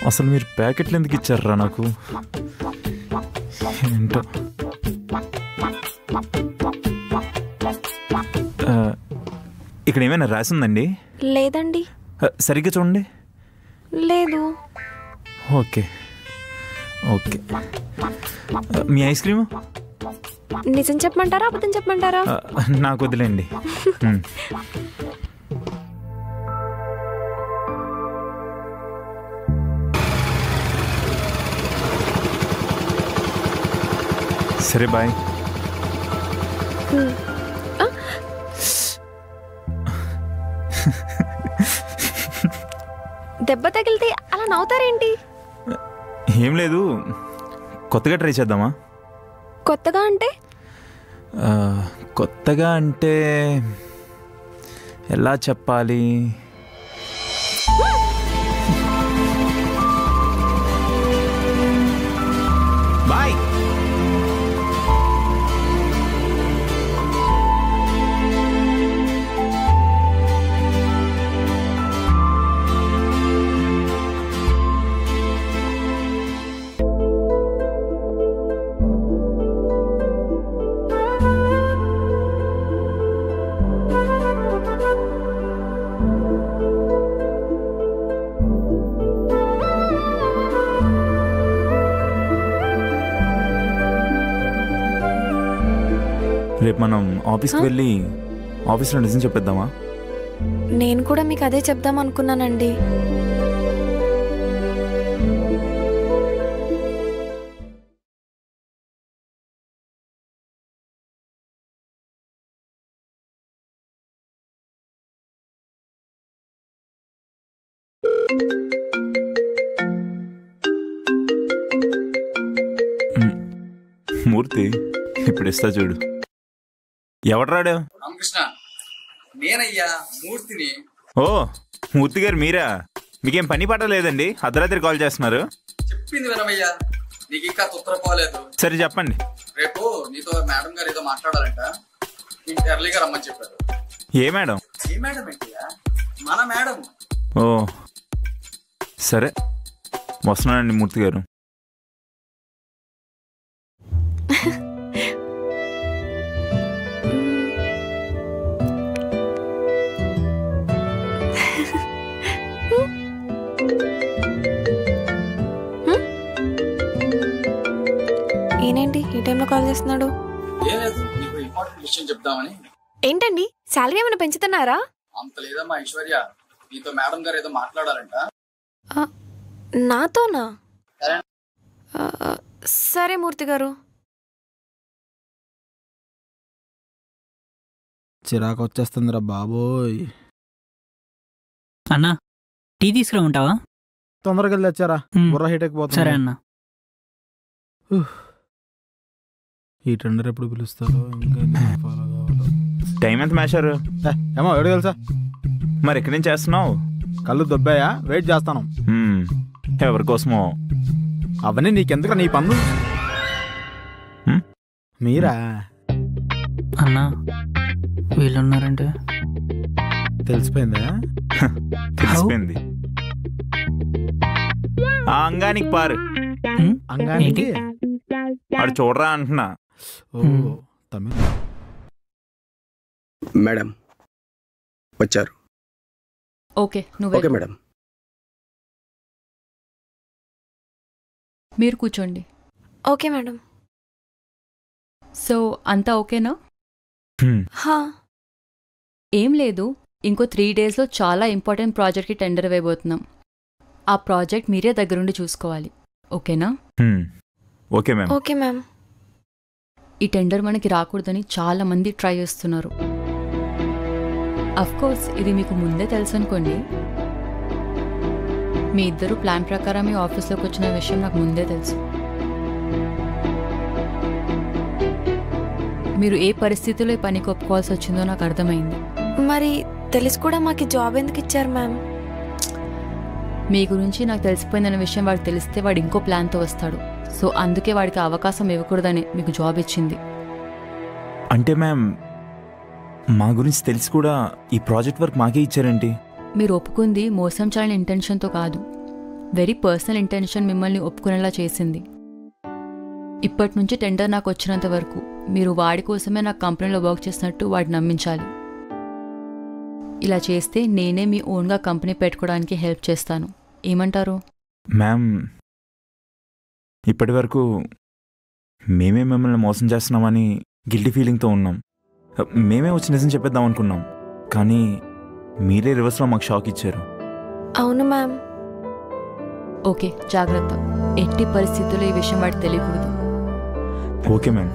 అసలు మీరు ప్యాకెట్లు ఎందుకు ఇచ్చారా నాకు? ఏంటో. ఇక్కడ ఏమైనా రాసిందండి? లేదండి. సరిగ్గా చూడండి. లేదు. Okay okay. మీ ఐస్ క్రీము? నిజం చెప్పమంటారా అబద్ధం చెప్పమంటారా? నాకు వదిలేండి. సరే బాయ్. దెబ్బ తగిలితే అలా నవ్వుతారేంటి? ఏం లేదు, కొత్తగా ట్రై చేద్దామా? కొత్తగా అంటే? కొత్తగా అంటే ఎలా చెప్పాలి? బాయ్. రేపు మనం ఆఫీస్కి వెళ్ళి ఆఫీస్లో నిజం చెప్పేద్దామా? నేను కూడా మీకు అదే చెప్దాం అనుకున్నానండి. మూర్తి, ఇప్పుడు ఇస్తా చూడు. ఎవడు రాడు? రామకృష్ణ, నేనయ్యా మూర్తిని. ఓ, మూర్తి గారు మీరా? మీకేం పని పాట లేదండి, అర్ధరాత్రి కాల్ చేస్తున్నారు? చెప్పింది వినమయ్యా, నీకు ఇంకా తుత్తరపోలేదు. సరే చెప్పండి. రేపు నీతో మేడం గారు ఏదో మాట్లాడాలంట, నీకు ఎర్లీగా రమ్మని చెప్పారు. ఏ మేడం? ఏ మేడం ఏంటయ్యా? మన మేడం. ఓ సరే, వస్తున్నానండి మూర్తి గారు. ఈయనేంటి ఈ టైంలో కాల్ చేస్తున్నాడు? ఏం లేదు, నీకు ఇంపార్టెంట్ విషయం చెప్దామని. ఏంటండి శాలరీ ఏమైనా పెంచుతున్నారా? అంత లేదమ్మా ఐశ్వర్య, నీతో మేడం గారు ఏదో మాట్లాడాలంట. నాతోనా? సరే మూర్తి గారు. చిరాకు వచ్చేస్తుందిరా బాబోయ్. అన్నా టీ తీసుకురా ఉంటావా? తొందరగా వెళ్ళి తెచ్చారా, బుర్ర హీట్ ఎక్కిపోతుంది. సరే అన్న. ఈ టెండర్ ఎప్పుడు పిలుస్తారో ఇంకా ఫాలో కావాలో. టైం ఎంత మేషారు? ఏమో ఎవడు తెలుసా? మరి ఎక్కడి నుంచి చేస్తున్నావు? కళ్ళు దొబ్బాయా, వెయిట్ చేస్తాను. ఎవరి కోసమో? అవన్నీ నీకెందుకు, నీ పన్ను. మీరా అన్నా వీళ్ళున్నారంటే తెలిసిపోయిందా? తెలిసిపోయింది. ఆ అంగానికి పారు. అంగానికి వాడు చూడరా అంటున్నా. ఓ తమిళ. మేడం వచ్చారు. ఓకే నువ్వు మేడం. మీరు కూర్చోండి. Okay madam. సో అంతా ఓకేనా? హా. ఏం లేదు, ఇంకో 3 daysలో చాలా ఇంపార్టెంట్ ప్రాజెక్ట్కి టెండర్ వేయబోతున్నాం. ఆ ప్రాజెక్ట్ మీరే దగ్గరుండి చూసుకోవాలి, ఓకేనా? Okay ma'am. Okay ma'am. ఈ టెండర్ మనకి రాకూడదని చాలా మంది ట్రై చేస్తున్నారు. కోర్స్ ఇది మీకు ముందే తెలుసు అనుకోండి. మీ ఇద్దరు ప్లాన్ ప్రకారం మీ ఆఫీస్లోకి వచ్చిన విషయం నాకు ముందే తెలుసు. మీరు ఏ పరిస్థితిలో ఈ పనికి ఒప్పుకోవాల్సి వచ్చిందో నాకు అర్థమైంది. మరి తెలిసి కూడా మాకు జాబ్ ఎందుకు ఇచ్చారు మ్యామ్? మీ గురించి నాకు తెలిసిపోయిందన్న విషయం వాడికి తెలిస్తే వాడు ఇంకో ప్లాన్తో వస్తాడు. సో అందుకే వాడికి అవకాశం ఇవ్వకూడదని మీకు జాబ్ ఇచ్చింది. అంటే మ్యామ్ మా గురించి తెలిసి కూడా ఈ ప్రాజెక్ట్ వర్క్ మాకే ఇచ్చారేంటి? మీరు ఒప్పుకుంది మోసం చేయాలని ఇంటెన్షన్తో కాదు, వెరీ పర్సనల్ ఇంటెన్షన్ మిమ్మల్ని ఒప్పుకునేలా చేసింది. ఇప్పటి నుంచి టెండర్ నాకు వచ్చినంత వరకు మీరు వాడి కోసమే నాకు కంపెనీలో వర్క్ చేసినట్టు వాడిని నమ్మించాలి. ఇలా చేస్తే నేనే మీ ఓన్గా కంపెనీ పెట్టుకోవడానికి హెల్ప్ చేస్తాను. ఏమంటారు? మ్యామ్ ఇప్పటి వరకు మేమే మిమ్మల్ని మోసం చేస్తున్నామని గిల్టీ ఫీలింగ్తో ఉన్నాం. మేమే వచ్చి నిజం చెప్పేద్దాం అనుకున్నాం, కానీ మీరే రివర్స్లో మాకు షాక్ ఇచ్చారు. అవును మ్యామ్. ఓకే జాగ్రత్త, ఎట్టి పరిస్థితుల్లో ఈ విషయం వాడికి తెలియకూడదు. Okay ma'am.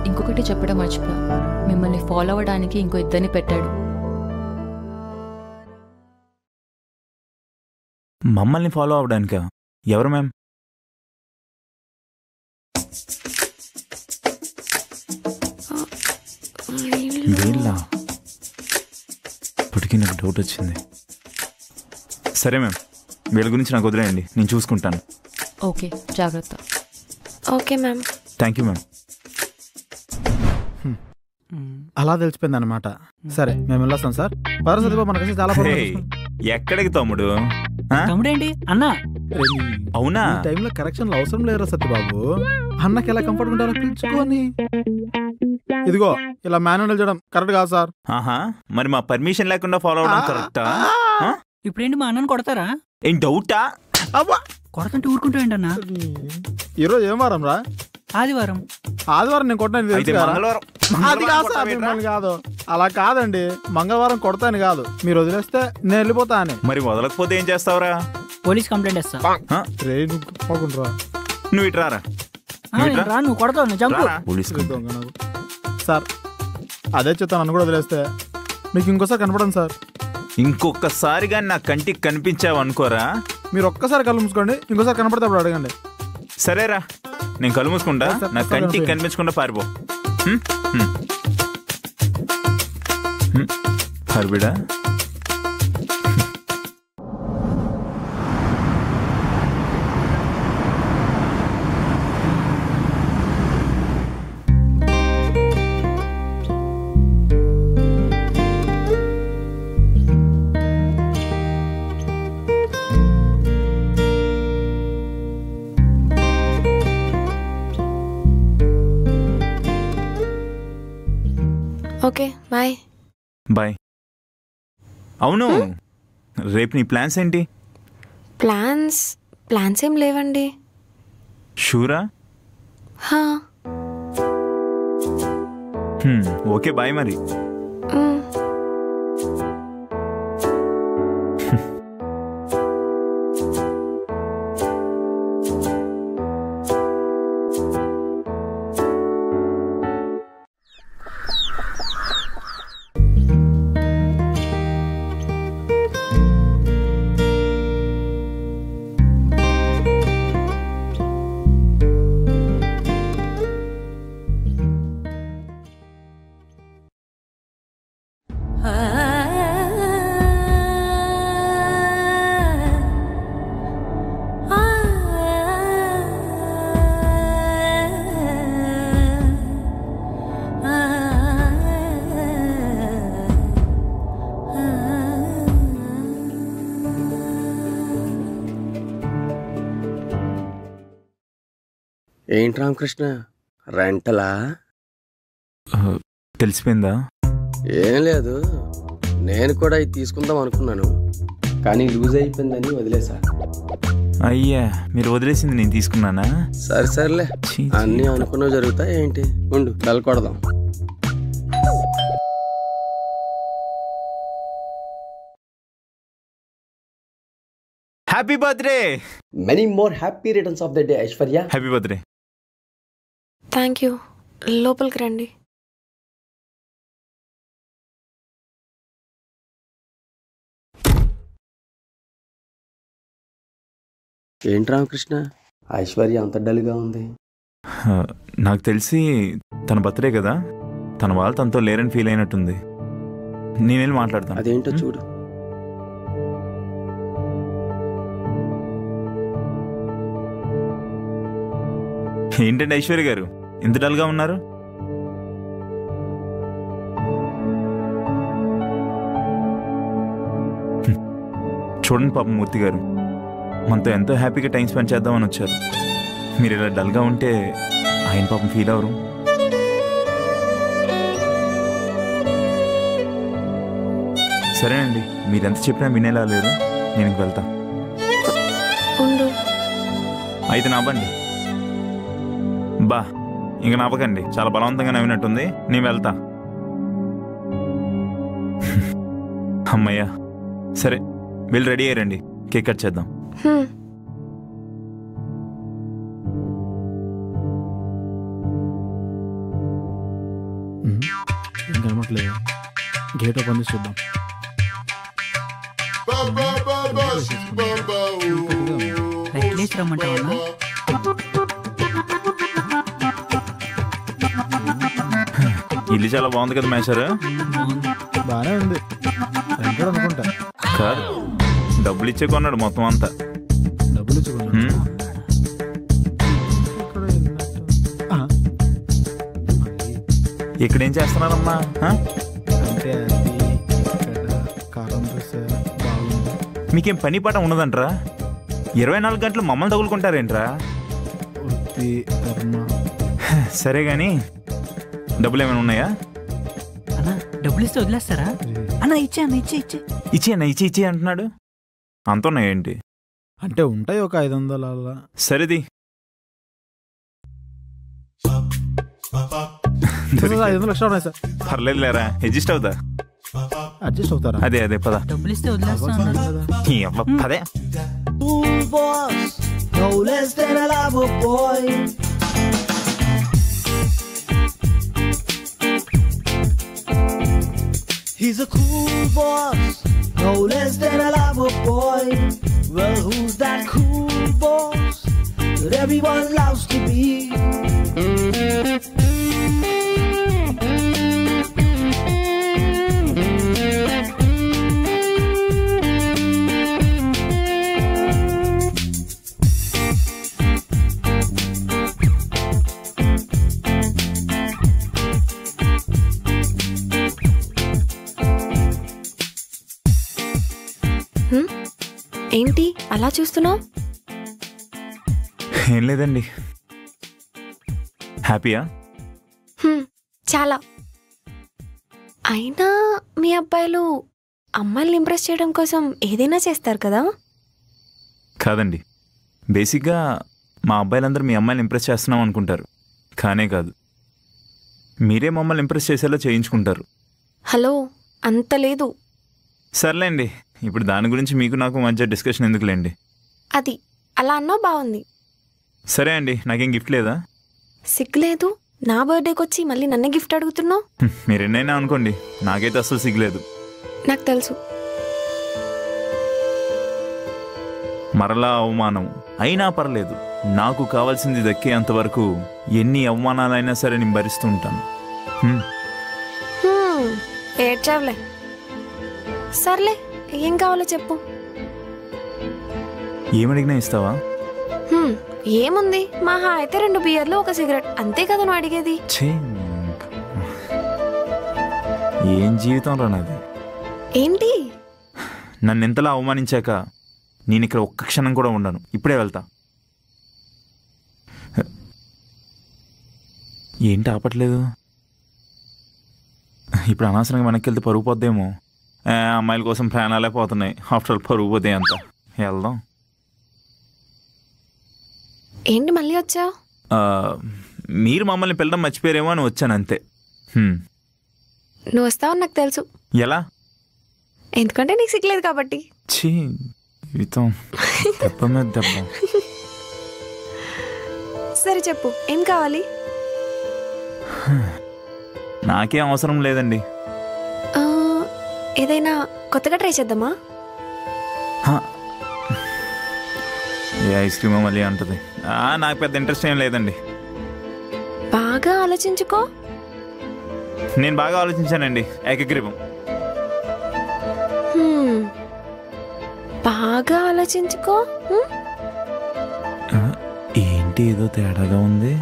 ఇంకొకటి చెప్పడం మర్చిపోయా, మిమ్మల్ని ఫాలో అవ్వడానికి ఇంకో ఇద్దరిని పెట్టాడు. మమ్మల్ని ఫాలో అవడానికా? ఎవరు మ్యామ్? వీళ్ళ ఇప్పటికీ నాకు డౌట్ వచ్చింది. సరే మ్యామ్, వీళ్ళ గురించి నాకు వదిలేయండి, నేను చూసుకుంటాను. ఓకే జాగ్రత్త. Okay ma'am. Thank you ma'am. అలా తెలిసిపోయింది అనమాట. సరే మేము వెళ్ళొస్తాం సార్. పరిస్థితి మనకి చాలా ఎక్కడికి తమ్ముడు? తమ్ముడేంటి అన్నా? అవునా? ఈ టైంలో కరెక్షన్లు అవసరం లేరా సత్యబాబు? అన్నకి ఎలా కంఫర్ట్ ఉంటారో పిలుచుకొని. ఇదిగో ఇలా మాన్యువల్ చేయడం కరెక్ట్ కాదు సార్. మరి మా పర్మిషన్ లేకుండా ఫాలో అవడం కరెక్టా? ఇప్పుడేంటి మా అన్నను కొడతారా? ఏం డౌటా? కొడతంటే ఊరుకుంటా ఏంటన్నా? ఈరోజు ఏం వారం రా? ఆదివారం. ఆదివారం నేను కొట్టాను. అది కాదు సార్, మిమ్మల్ని కాదు. అలా కాదండి, మంగళవారం కొడతాను కాదు, మీరు వదిలేస్తే నేను వెళ్ళిపోతా అని. మరి వదలకపోతే ఏం చేస్తావురా? పోలీస్ కంప్లైంట్ ఇస్తా. నువ్వు ఇటు రారా. నువ్వు కొడతావు జంపు. సార్ అదే చెప్తాను, నన్ను కూడా వదిలేస్తే మీకు ఇంకోసారి కనపడండి సార్. ఇంకొకసారిగా నా కంటికి కనిపించావు అనుకోరా. మీరు ఒక్కసారి కళ్ళు మూసుకోండి, ఇంకోసారి కనపడితే అప్పుడు అడగండి. సరేరా, నేను కళ్ళు మూసుకుంటా, నా కంటికి కనిపించకుండా పారిపో. హర్బిడా ఓకే బాయ్. బాయ్. అవును, రేపు నీ ప్లాన్స్ ఏంటి? ప్లాన్స్ ఏం లేవండి. షూరా? హా, ఓకే బాయ్ మరి. మ్. ఏంటి రామకృష్ణ, రెంటలా? తెలిసిపోయిందా? ఏం లేదు, నేను కూడా ఇది తీసుకుందాం అనుకున్నాను, కానీ లూజ్ అయిపోయిందని వదిలేసా. అయ్యా, మీరు వదిలేసింది నేను తీసుకున్నానా? సరే సర్లే, అన్నీ అనుకున్నవి జరుగుతాయి ఏంటి. ఉండు, బెల్ కొడదాం. Happy birthday. Many more happy returns of the day Aishwarya. Happy birthday. Thank you. లోపలికి రండి. ఏంటి రామకృష్ణ, ఐశ్వర్య అంత డల్గా ఉంది? నాకు తెలిసి తన బర్త్డే కదా, తన వాళ్ళు తనతో లేరని ఫీల్ అయినట్టుంది. నేను వెళ్ళి మాట్లాడతాను. అదేంటో చూడు. ఏంటండి ఐశ్వర్య గారు, ఇంత డల్గా ఉన్నారు? చూడండి పాపం మూర్తి గారు, మనతో ఎంతో హ్యాపీగా టైం స్పెండ్ చేద్దామని వచ్చారు. మీరు ఇలా డల్గా ఉంటే ఆయన పాపం ఫీల్ అవరు. సరేనండి, మీరెంత చెప్పినా వినేలా లేరు, నేను వెళ్తా. అయితే నవ్వండి. బా, ఇంక నవ్వకండి, చాలా బలవంతంగా నవ్వినట్టుంది. నేను వెళ్తా. అమ్మయ్యా, సరే వెళ్ళి రెడీ అయ్యారండి, కేక్ కట్ చేద్దాం. కనమట్లేదు, గేట్ ఓపెన్ చేసి చూద్దాం. లైట్లేసి రమ్మంటావా? ఇల్లు చాలా బాగుంది కదా మేషారు. బాగానే ఉంది అనుకుంటా. కాదు, డబ్బులు ఇచ్చే కొన్నాడు మొత్తం అంతా. డబ్బులు ఇచ్చే కొన్నాడు. ఇక్కడేం చేస్తున్నారమ్మా? అంటే కారం మీకేం పని పాట ఉన్నదంటరా? 24 గంటలు మమ్మల్ని తగులుకుంటారేంట్రా? సరే గాని డబ్బులు ఏమైనా ఉన్నాయా? అన్నా డబ్బులు ఇస్తే వదిలేస్తారా? అన్న ఇచ్చే అన్న ఇచ్చే ఇచ్చే ఇచ్చే అన్న ఇచ్చే అంటున్నాడు. అంత ఉన్నాయేంటి? అంటే ఉంటాయి ఒక 500 అలా. సరేది 500 లక్షలు ఉన్నాయి సార్. పర్లేదు లేరా, అడ్జస్ట్ అవుతా. అడ్జస్ట్ అవుతారా? అదే అదే పద. డబ్బులు ఇస్తే వదిలేస్తా. పదే. He's a cool boss, no less than a lover boy. Well, who's that cool boss that everyone loves to be? ఏంటి అలా చూస్తున్నావు? ఏం లేదండి. హ్యాపీయా? చాలా. అయినా మీ అబ్బాయిలు అమ్మాయిల్ని ఇంప్రెస్ చేయడం కోసం ఏదైనా చేస్తారు కదా? కాదండి, బేసిక్గా మా అబ్బాయిలందరూ మీ అమ్మాయిని ఇంప్రెస్ చేస్తున్నాం అనుకుంటారు. కానే కాదు. మీరే మమ్మల్ని ఇంప్రెస్ చేసేలా చేయించుకుంటారు. హలో, అంత లేదు. సర్లేండి, ఇప్పుడు దాని గురించి మీకు నాకు మధ్య డిస్కషన్ ఎందుకులేండి. అది అలా అన్నావు, బాగుంది. సరే అండి, నాకేం గిఫ్ట్ లేదా? సిగ్గులేదు? నా బర్త్డేకి వచ్చి మళ్ళీ నన్నే గిఫ్ట్ అడుగుతున్నావు. మీరెన్నైనా అనుకోండి, నాకైతే అస్సలు సిగ్గులేదు. నాకు తెలుసు. మరలా అవమానం అయినా పర్లేదు, నాకు కావాల్సింది దక్కేంతవరకు ఎన్ని అవమానాలైనా సరే నేను భరిస్తూ ఉంటాను. ఏడ్చావులే. సర్లే, ఏం కావాలో చెప్పు. ఏమడిగినా ఇస్తావా? ఏముంది, మహా అయితే 2 బియర్లు 1 సిగరెట్, అంతే కదా నువ్వు అడిగేది. ఏం జీవితం రా నాది. ఏంటి? నన్ను ఎంతలా అవమానించాక నేను ఇక్కడ ఒక్క క్షణం కూడా ఉండను. ఇప్పుడే వెళ్తా. ఏంటి ఆపట్లేదు? ఇప్పుడు అనవసరంగా వెనక్కి వెళ్తే పరుగు పోద్దేమో. అమ్మాయిల కోసం ప్రాణాలే పోతున్నాయి. ఆఫ్టర్ ఆల్ పరుగు పోతే అంత. వెళ్దాం. ఏంటి మళ్ళీ వచ్చావు? మీరు మమ్మల్ని పిల్లడం మర్చిపోయారేమో అని వచ్చాను అంతే. నువ్వు వస్తావని నాకు తెలుసు. ఎలా? ఎందుకంటే నీకు సిగ్గులేదు కాబట్టి. జీవితం దెబ్బ మీద దెబ్బ. సరే చెప్పు, ఏం కావాలి? నాకేం అవసరం లేదండి. ఏదైనా కొత్తగా ట్రై చేద్దామా? ఏ ఐస్ క్రీమో మళ్ళీ అంటది. నాకు పెద్ద ఇంట్రెస్ట్ ఏం లేదండి. బాగా ఆలోచించుకో. నేను బాగా ఆలోచించానండి. ఏకగ్రీవం. బాగా ఆలోచించుకో. ఏంటి ఏదో తేడాగా ఉంది.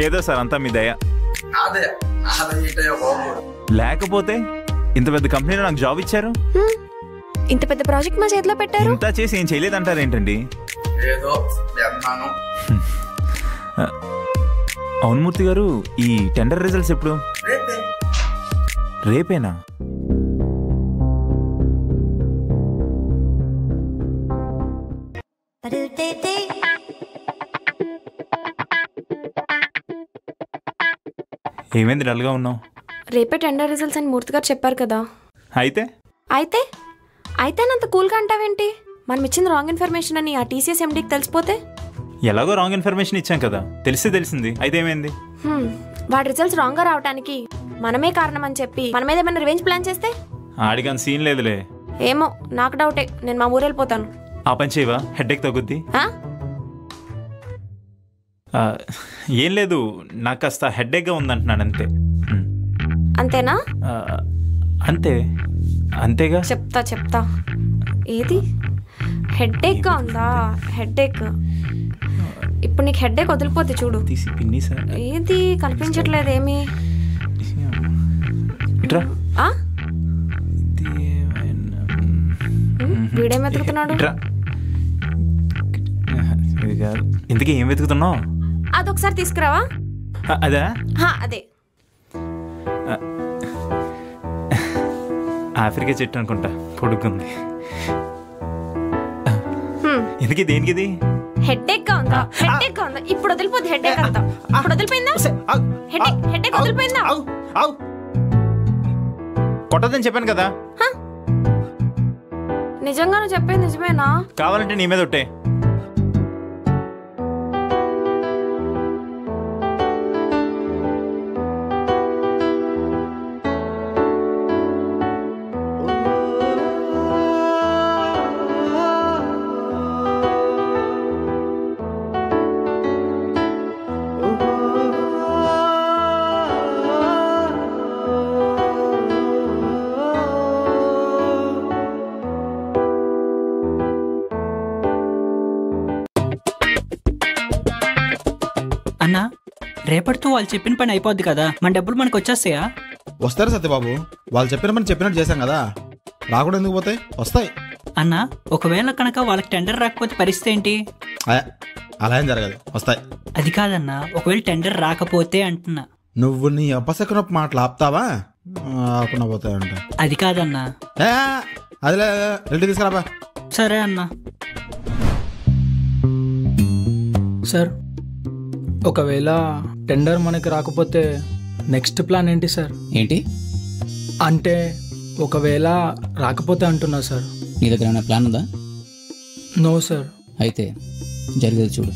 ఏదో సార్, అంతా మీ దయ. లేకపోతే ఇంత పెద్ద కంపెనీలో నాకు జాబ్ ఇచ్చారు. ఇంత పెద్ద ప్రాజెక్ట్ మా చేతిలో పెట్టారు. ఇంత చేసి ఏం చేయలేదంటారు ఏంటండి? అవును మూర్తి గారు, ఈ టెండర్ రిజల్ట్స్ ఎప్పుడు? రేపేనా? ఏమైంది డల్గా ఉన్నావు? రేపే టెండర్ రిజల్ట్స్ అని మూర్తి గారు చెప్పారు కదా. అయితే అయితే అయితే అంత కూల్గా అంటావేంటి? మనం ఇచ్చింది రాంగ్ ఇన్ఫర్మేషన్ అని ఆ టీసీఎస్ ఎండీకి తెలిసిపోతే? ఎలాగో రాంగ్ ఇన్ఫర్మేషన్ ఇచ్చాం కదా, తెలిసింది. అయితే ఏమైంది? వాడి రిజల్ట్స్ రాంగ్ గా రావడానికి మనమే కారణం అని చెప్పి మన మీద ఏమైనా రివెంజ్ ప్లాన్ చేస్తే? ఆడిగాని సీన్ లేదులే. ఏమో, నాకు డౌటే. నేను మా ఊరు వెళ్ళిపోతాను. ఆ పని చేయవా? హెడ్ఏక్ తగ్గుద్ది. ఏం లేదు, నాకు కాస్త హెడ్ఏక్గా ఉందంటున్నాడు అంతే. అంతేనా? అంతేగా. చెప్తా. ఏది హెడ్ఏక్గా ఉందా? హెడ్ఏక్. ఇప్పుడు నీకు హెడ్ఏక్ వదిలిపోతే చూడు. ఏది కనిపించట్లేదు ఏమి. వీడేం వెతుకుతున్నాడు? ఇంతకీ ఏం వెతుకుతున్నావు? అదొకసారి తీసుకురావా? అదే ఆఫ్రికా చెట్టు అనుకుంటా, పొడుగుంది. ఎందుకు దేనికి ఇది? హెడ్ఏక్ గా ఉందా? ఇప్పుడు వదిలిపోద్ది హెడ్ఏక్ అంతా. ఇప్పుడు వదిలిపోయిందా? హెడ్ఏక్ వదిలిపోయిందా? కొట్టదని చెప్పాను కదా. నిజంగా నువ్వు చెప్పేది నిజమేనా? కావాలంటే నీ మీద ఒట్టే. రేపటితో వాళ్ళు చెప్పిన పని అయిపోద్ది కదా, మన డబ్బులు మనకు వచ్చేస్తాయా? వస్తారు సత్యబాబు, వాళ్ళు చెప్పిన పని చెప్పినట్టు చేశాం కదా, రాకుండా ఎందుకు పోతాయి? వస్తాయి అన్నా. ఒకవేళ కనుక వాళ్ళకి టెండర్ రాకపోతే పరిస్థితి ఏంటి? అలా ఏం జరగదు, వస్తాయి. అది కాదన్నా, ఒకవేళ టెండర్ రాకపోతే అంటున్నా. నువ్వు నీ అపశకునపు మాటలు ఆపుతావా? ఆకుండా పోతాయంట. అది కాదన్నా. అదిలే, వెళ్ళి తీసుకురాబా. సరే అన్నా. సార్, ఒకవేళ టెండర్ మనకి రాకపోతే నెక్స్ట్ ప్లాన్ ఏంటి సార్? ఏంటి అంటే ఒకవేళ రాకపోతే అంటున్నా సార్. నీ దగ్గర ఏమైనా ప్లాన్ ఉందా? No sir. అయితే జరిగేది చూడు.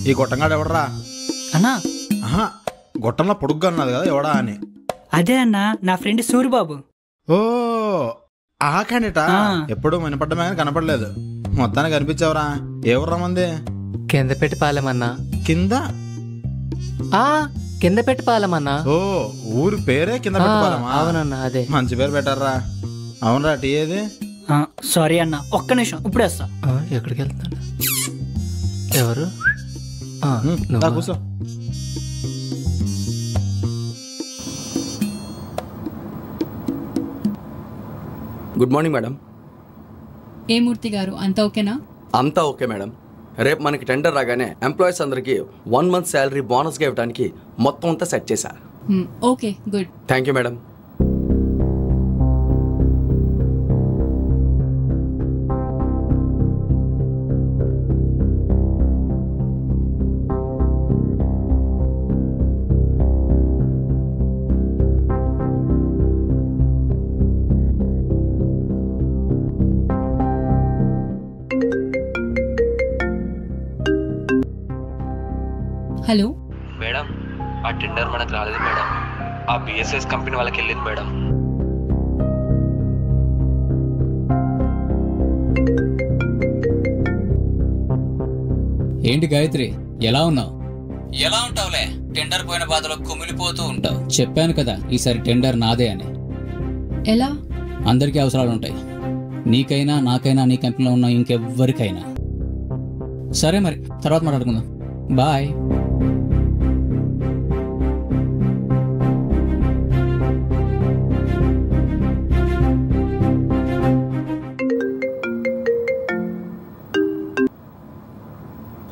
ఈ గొట్టంగాడు ఎవడరా అన్నా? గొట్టంలో పొడుగ్గా ఉన్నది కదా, ఎవడా అని. అదే అన్నా, నా ఫ్రెండ్ సూరిబాబు. ఓ ఆ క్యాండిడేట్ ఎప్పుడు వినపడ్డమే కానీ కనపడలేదు. మొత్తానికి కనిపించావురా. ఎవరు మంది? కింద పెట్టి పాలెమన్నా. కింద కింద పెట్టి పాలమన్నా. ఓ ఊరి పేరే కింద పెట్టి పాలమా? అవునన్నా, అదే. మంచి పేరు పెట్టారా. అవునరా. టీ ఏది? సారీ అన్న, ఒక్క నిమిషం, ఇప్పుడు వస్తా. ఎక్కడికి వెళ్తున్నాడు? ఎవరు? కూర్చో. Good morning madam. ఏ మూర్తి గారు, అంతా ఓకేనా? అంతా ఓకే మేడం. రేపు మనకి టెండర్ రాగానే ఎంప్లాయీస్ అందరికి 1 month శాలరీ బోనస్గా ఇవ్వడానికి మొత్తం అంతా సెట్ చేశా. Okay, good. Thank you madam. Hello madam, ఆ టెండర్ మనకు రాలేదు మేడం. ఆ బిఎస్ఎస్ కంపెనీ వాళ్ళకి వెళ్ళింది మేడం. ఏంటి గాయత్రి, ఎలా ఉన్నావు? ఎలా ఉంటావులే, టెండర్ పోయిన బాధలో కుమిలిపోతూ ఉంటావు. చెప్పాను కదా ఈసారి టెండర్ నాదే అని. ఎలా? అందరికీ అవసరాలు ఉంటాయి, నీకైనా నాకైనా నీ కంపెనీలో ఉన్న ఇంకెవ్వరికైనా. సరే మరి, తర్వాత మాట్లాడుకుందాం. బాయ్.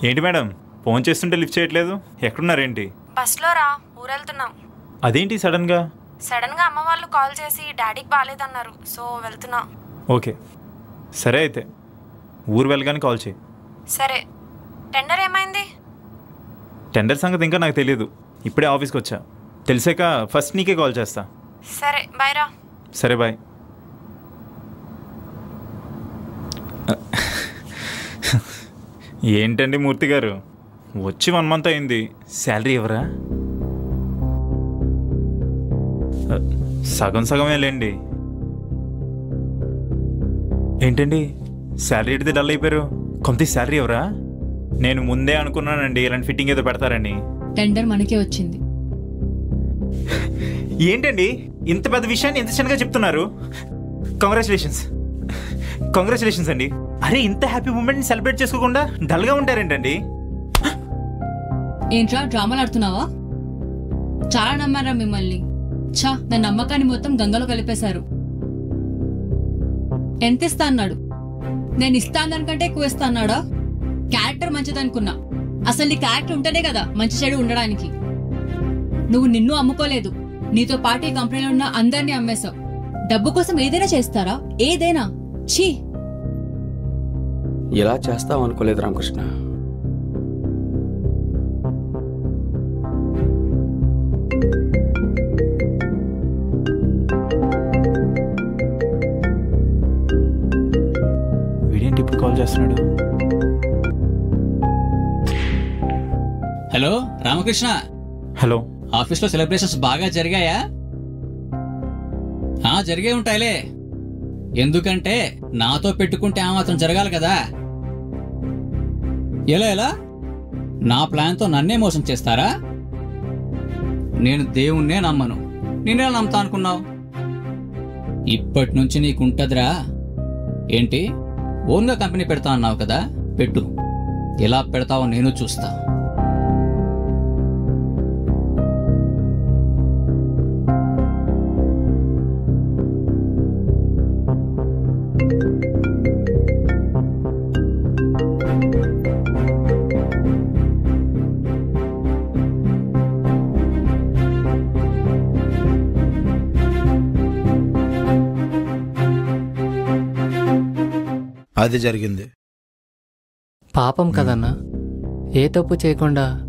ఏంటి మేడం, ఫోన్ చేస్తుంటే లిఫ్ట్ చేయట్లేదు? ఎక్కడున్నారేంటి? బస్లో రా, ఊరెళ్తున్నాం. అదేంటి సడన్గా? సడన్గా అమ్మ వాళ్ళు కాల్ చేసి డాడీకి బాగాలేదన్నారు, సో వెళ్తున్నా. ఓకే సరే, అయితే ఊరు వెళ్ళగానే కాల్ చేయి. సరే. టెండర్ ఏమైంది? టెండర్ సంగతి ఇంకా నాకు తెలియదు, ఇప్పుడే ఆఫీస్కి వచ్చా. తెలిసాక ఫస్ట్ నీకే కాల్ చేస్తా. సరే, బాయ్ రా. సరే బాయ్. ఏంటండి మూర్తి గారు, వచ్చి 1 month అయింది, శాలరీ ఎవరా? సగం సగమే లేండి. ఏంటండి శాలరీ ఎడితే డల్ అయిపోయారు? కొంత శాలరీ ఎవరా? నేను ముందే అనుకున్నానండి ఇలాంటి ఫిట్టింగ్ ఏదో పెడతారని. టెండర్ మనకే వచ్చింది. ఏంటండి ఇంత పెద్ద విషయాన్ని ఎంత చిన్నగా చెప్తున్నారు? కంగ్రాచులేషన్స్. కంగ్రాచులేషన్స్ అండి. అరే, ఇంత హ్యాపీ మూమెంట్ని సెలబ్రేట్ చేసుకోకుండా డల్గా ఉంటారేంటండి? ఏంట్రా డ్రామాలు ఆడుతున్నావా? చాలా నమ్మారా మిమ్మల్ని. నా నమ్మకాన్ని మొత్తం గంగలో కలిపేశారు. ఎంత ఇస్తా అన్నాడు? నేను ఇస్తా దానికంటే ఎక్కువ ఇస్తా అన్నాడా? క్యారెక్టర్ మంచిదనుకున్నా. అసలు నీ క్యారెక్టర్ ఉంటేనే కదా మంచి చెడు ఉండడానికి. నువ్వు నిన్ను అమ్ముకోలేదు, నీతో పాటు ఈ కంపెనీలో ఉన్న అందరినీ అమ్మేశావు. డబ్బు కోసం ఏదైనా చేస్తారా? ఏదైనా. ఛీ, ఇలా చేస్తావు అనుకోలేదు రామకృష్ణ. వీడేంటి ఇప్పుడు కాల్ చేస్తున్నాడు? హలో రామకృష్ణ. హలో. ఆఫీస్లో సెలబ్రేషన్స్ బాగా జరిగాయా? జరిగే ఉంటాయిలే. ఎందుకంటే నాతో పెట్టుకుంటే ఆ మాత్రం జరగాలి కదా. ఎలా నా ప్లాన్తో నన్నే మోసం చేస్తారా? నేను దేవుణ్ణే నమ్మను, నేనే నమ్ముతా అనుకున్నావు? ఇప్పటి నుంచి నీకుంటదిరా. ఏంటి ఓన్గా కంపెనీ పెడతా అన్నావు కదా, పెట్టు. ఎలా పెడతావో నేను చూస్తా. అది జరిగింది. పాపం కదన్నా, ఏ తప్పు చేయకుండా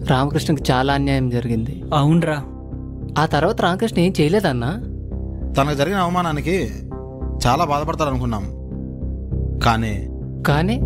రామకృష్ణకి చాలా అన్యాయం జరిగింది. అవునరా. ఆ తర్వాత రామకృష్ణ ఏం చేయలేదన్నా. తనకు జరిగిన అవమానానికి చాలా బాధపడతారనుకున్నాం. కానీ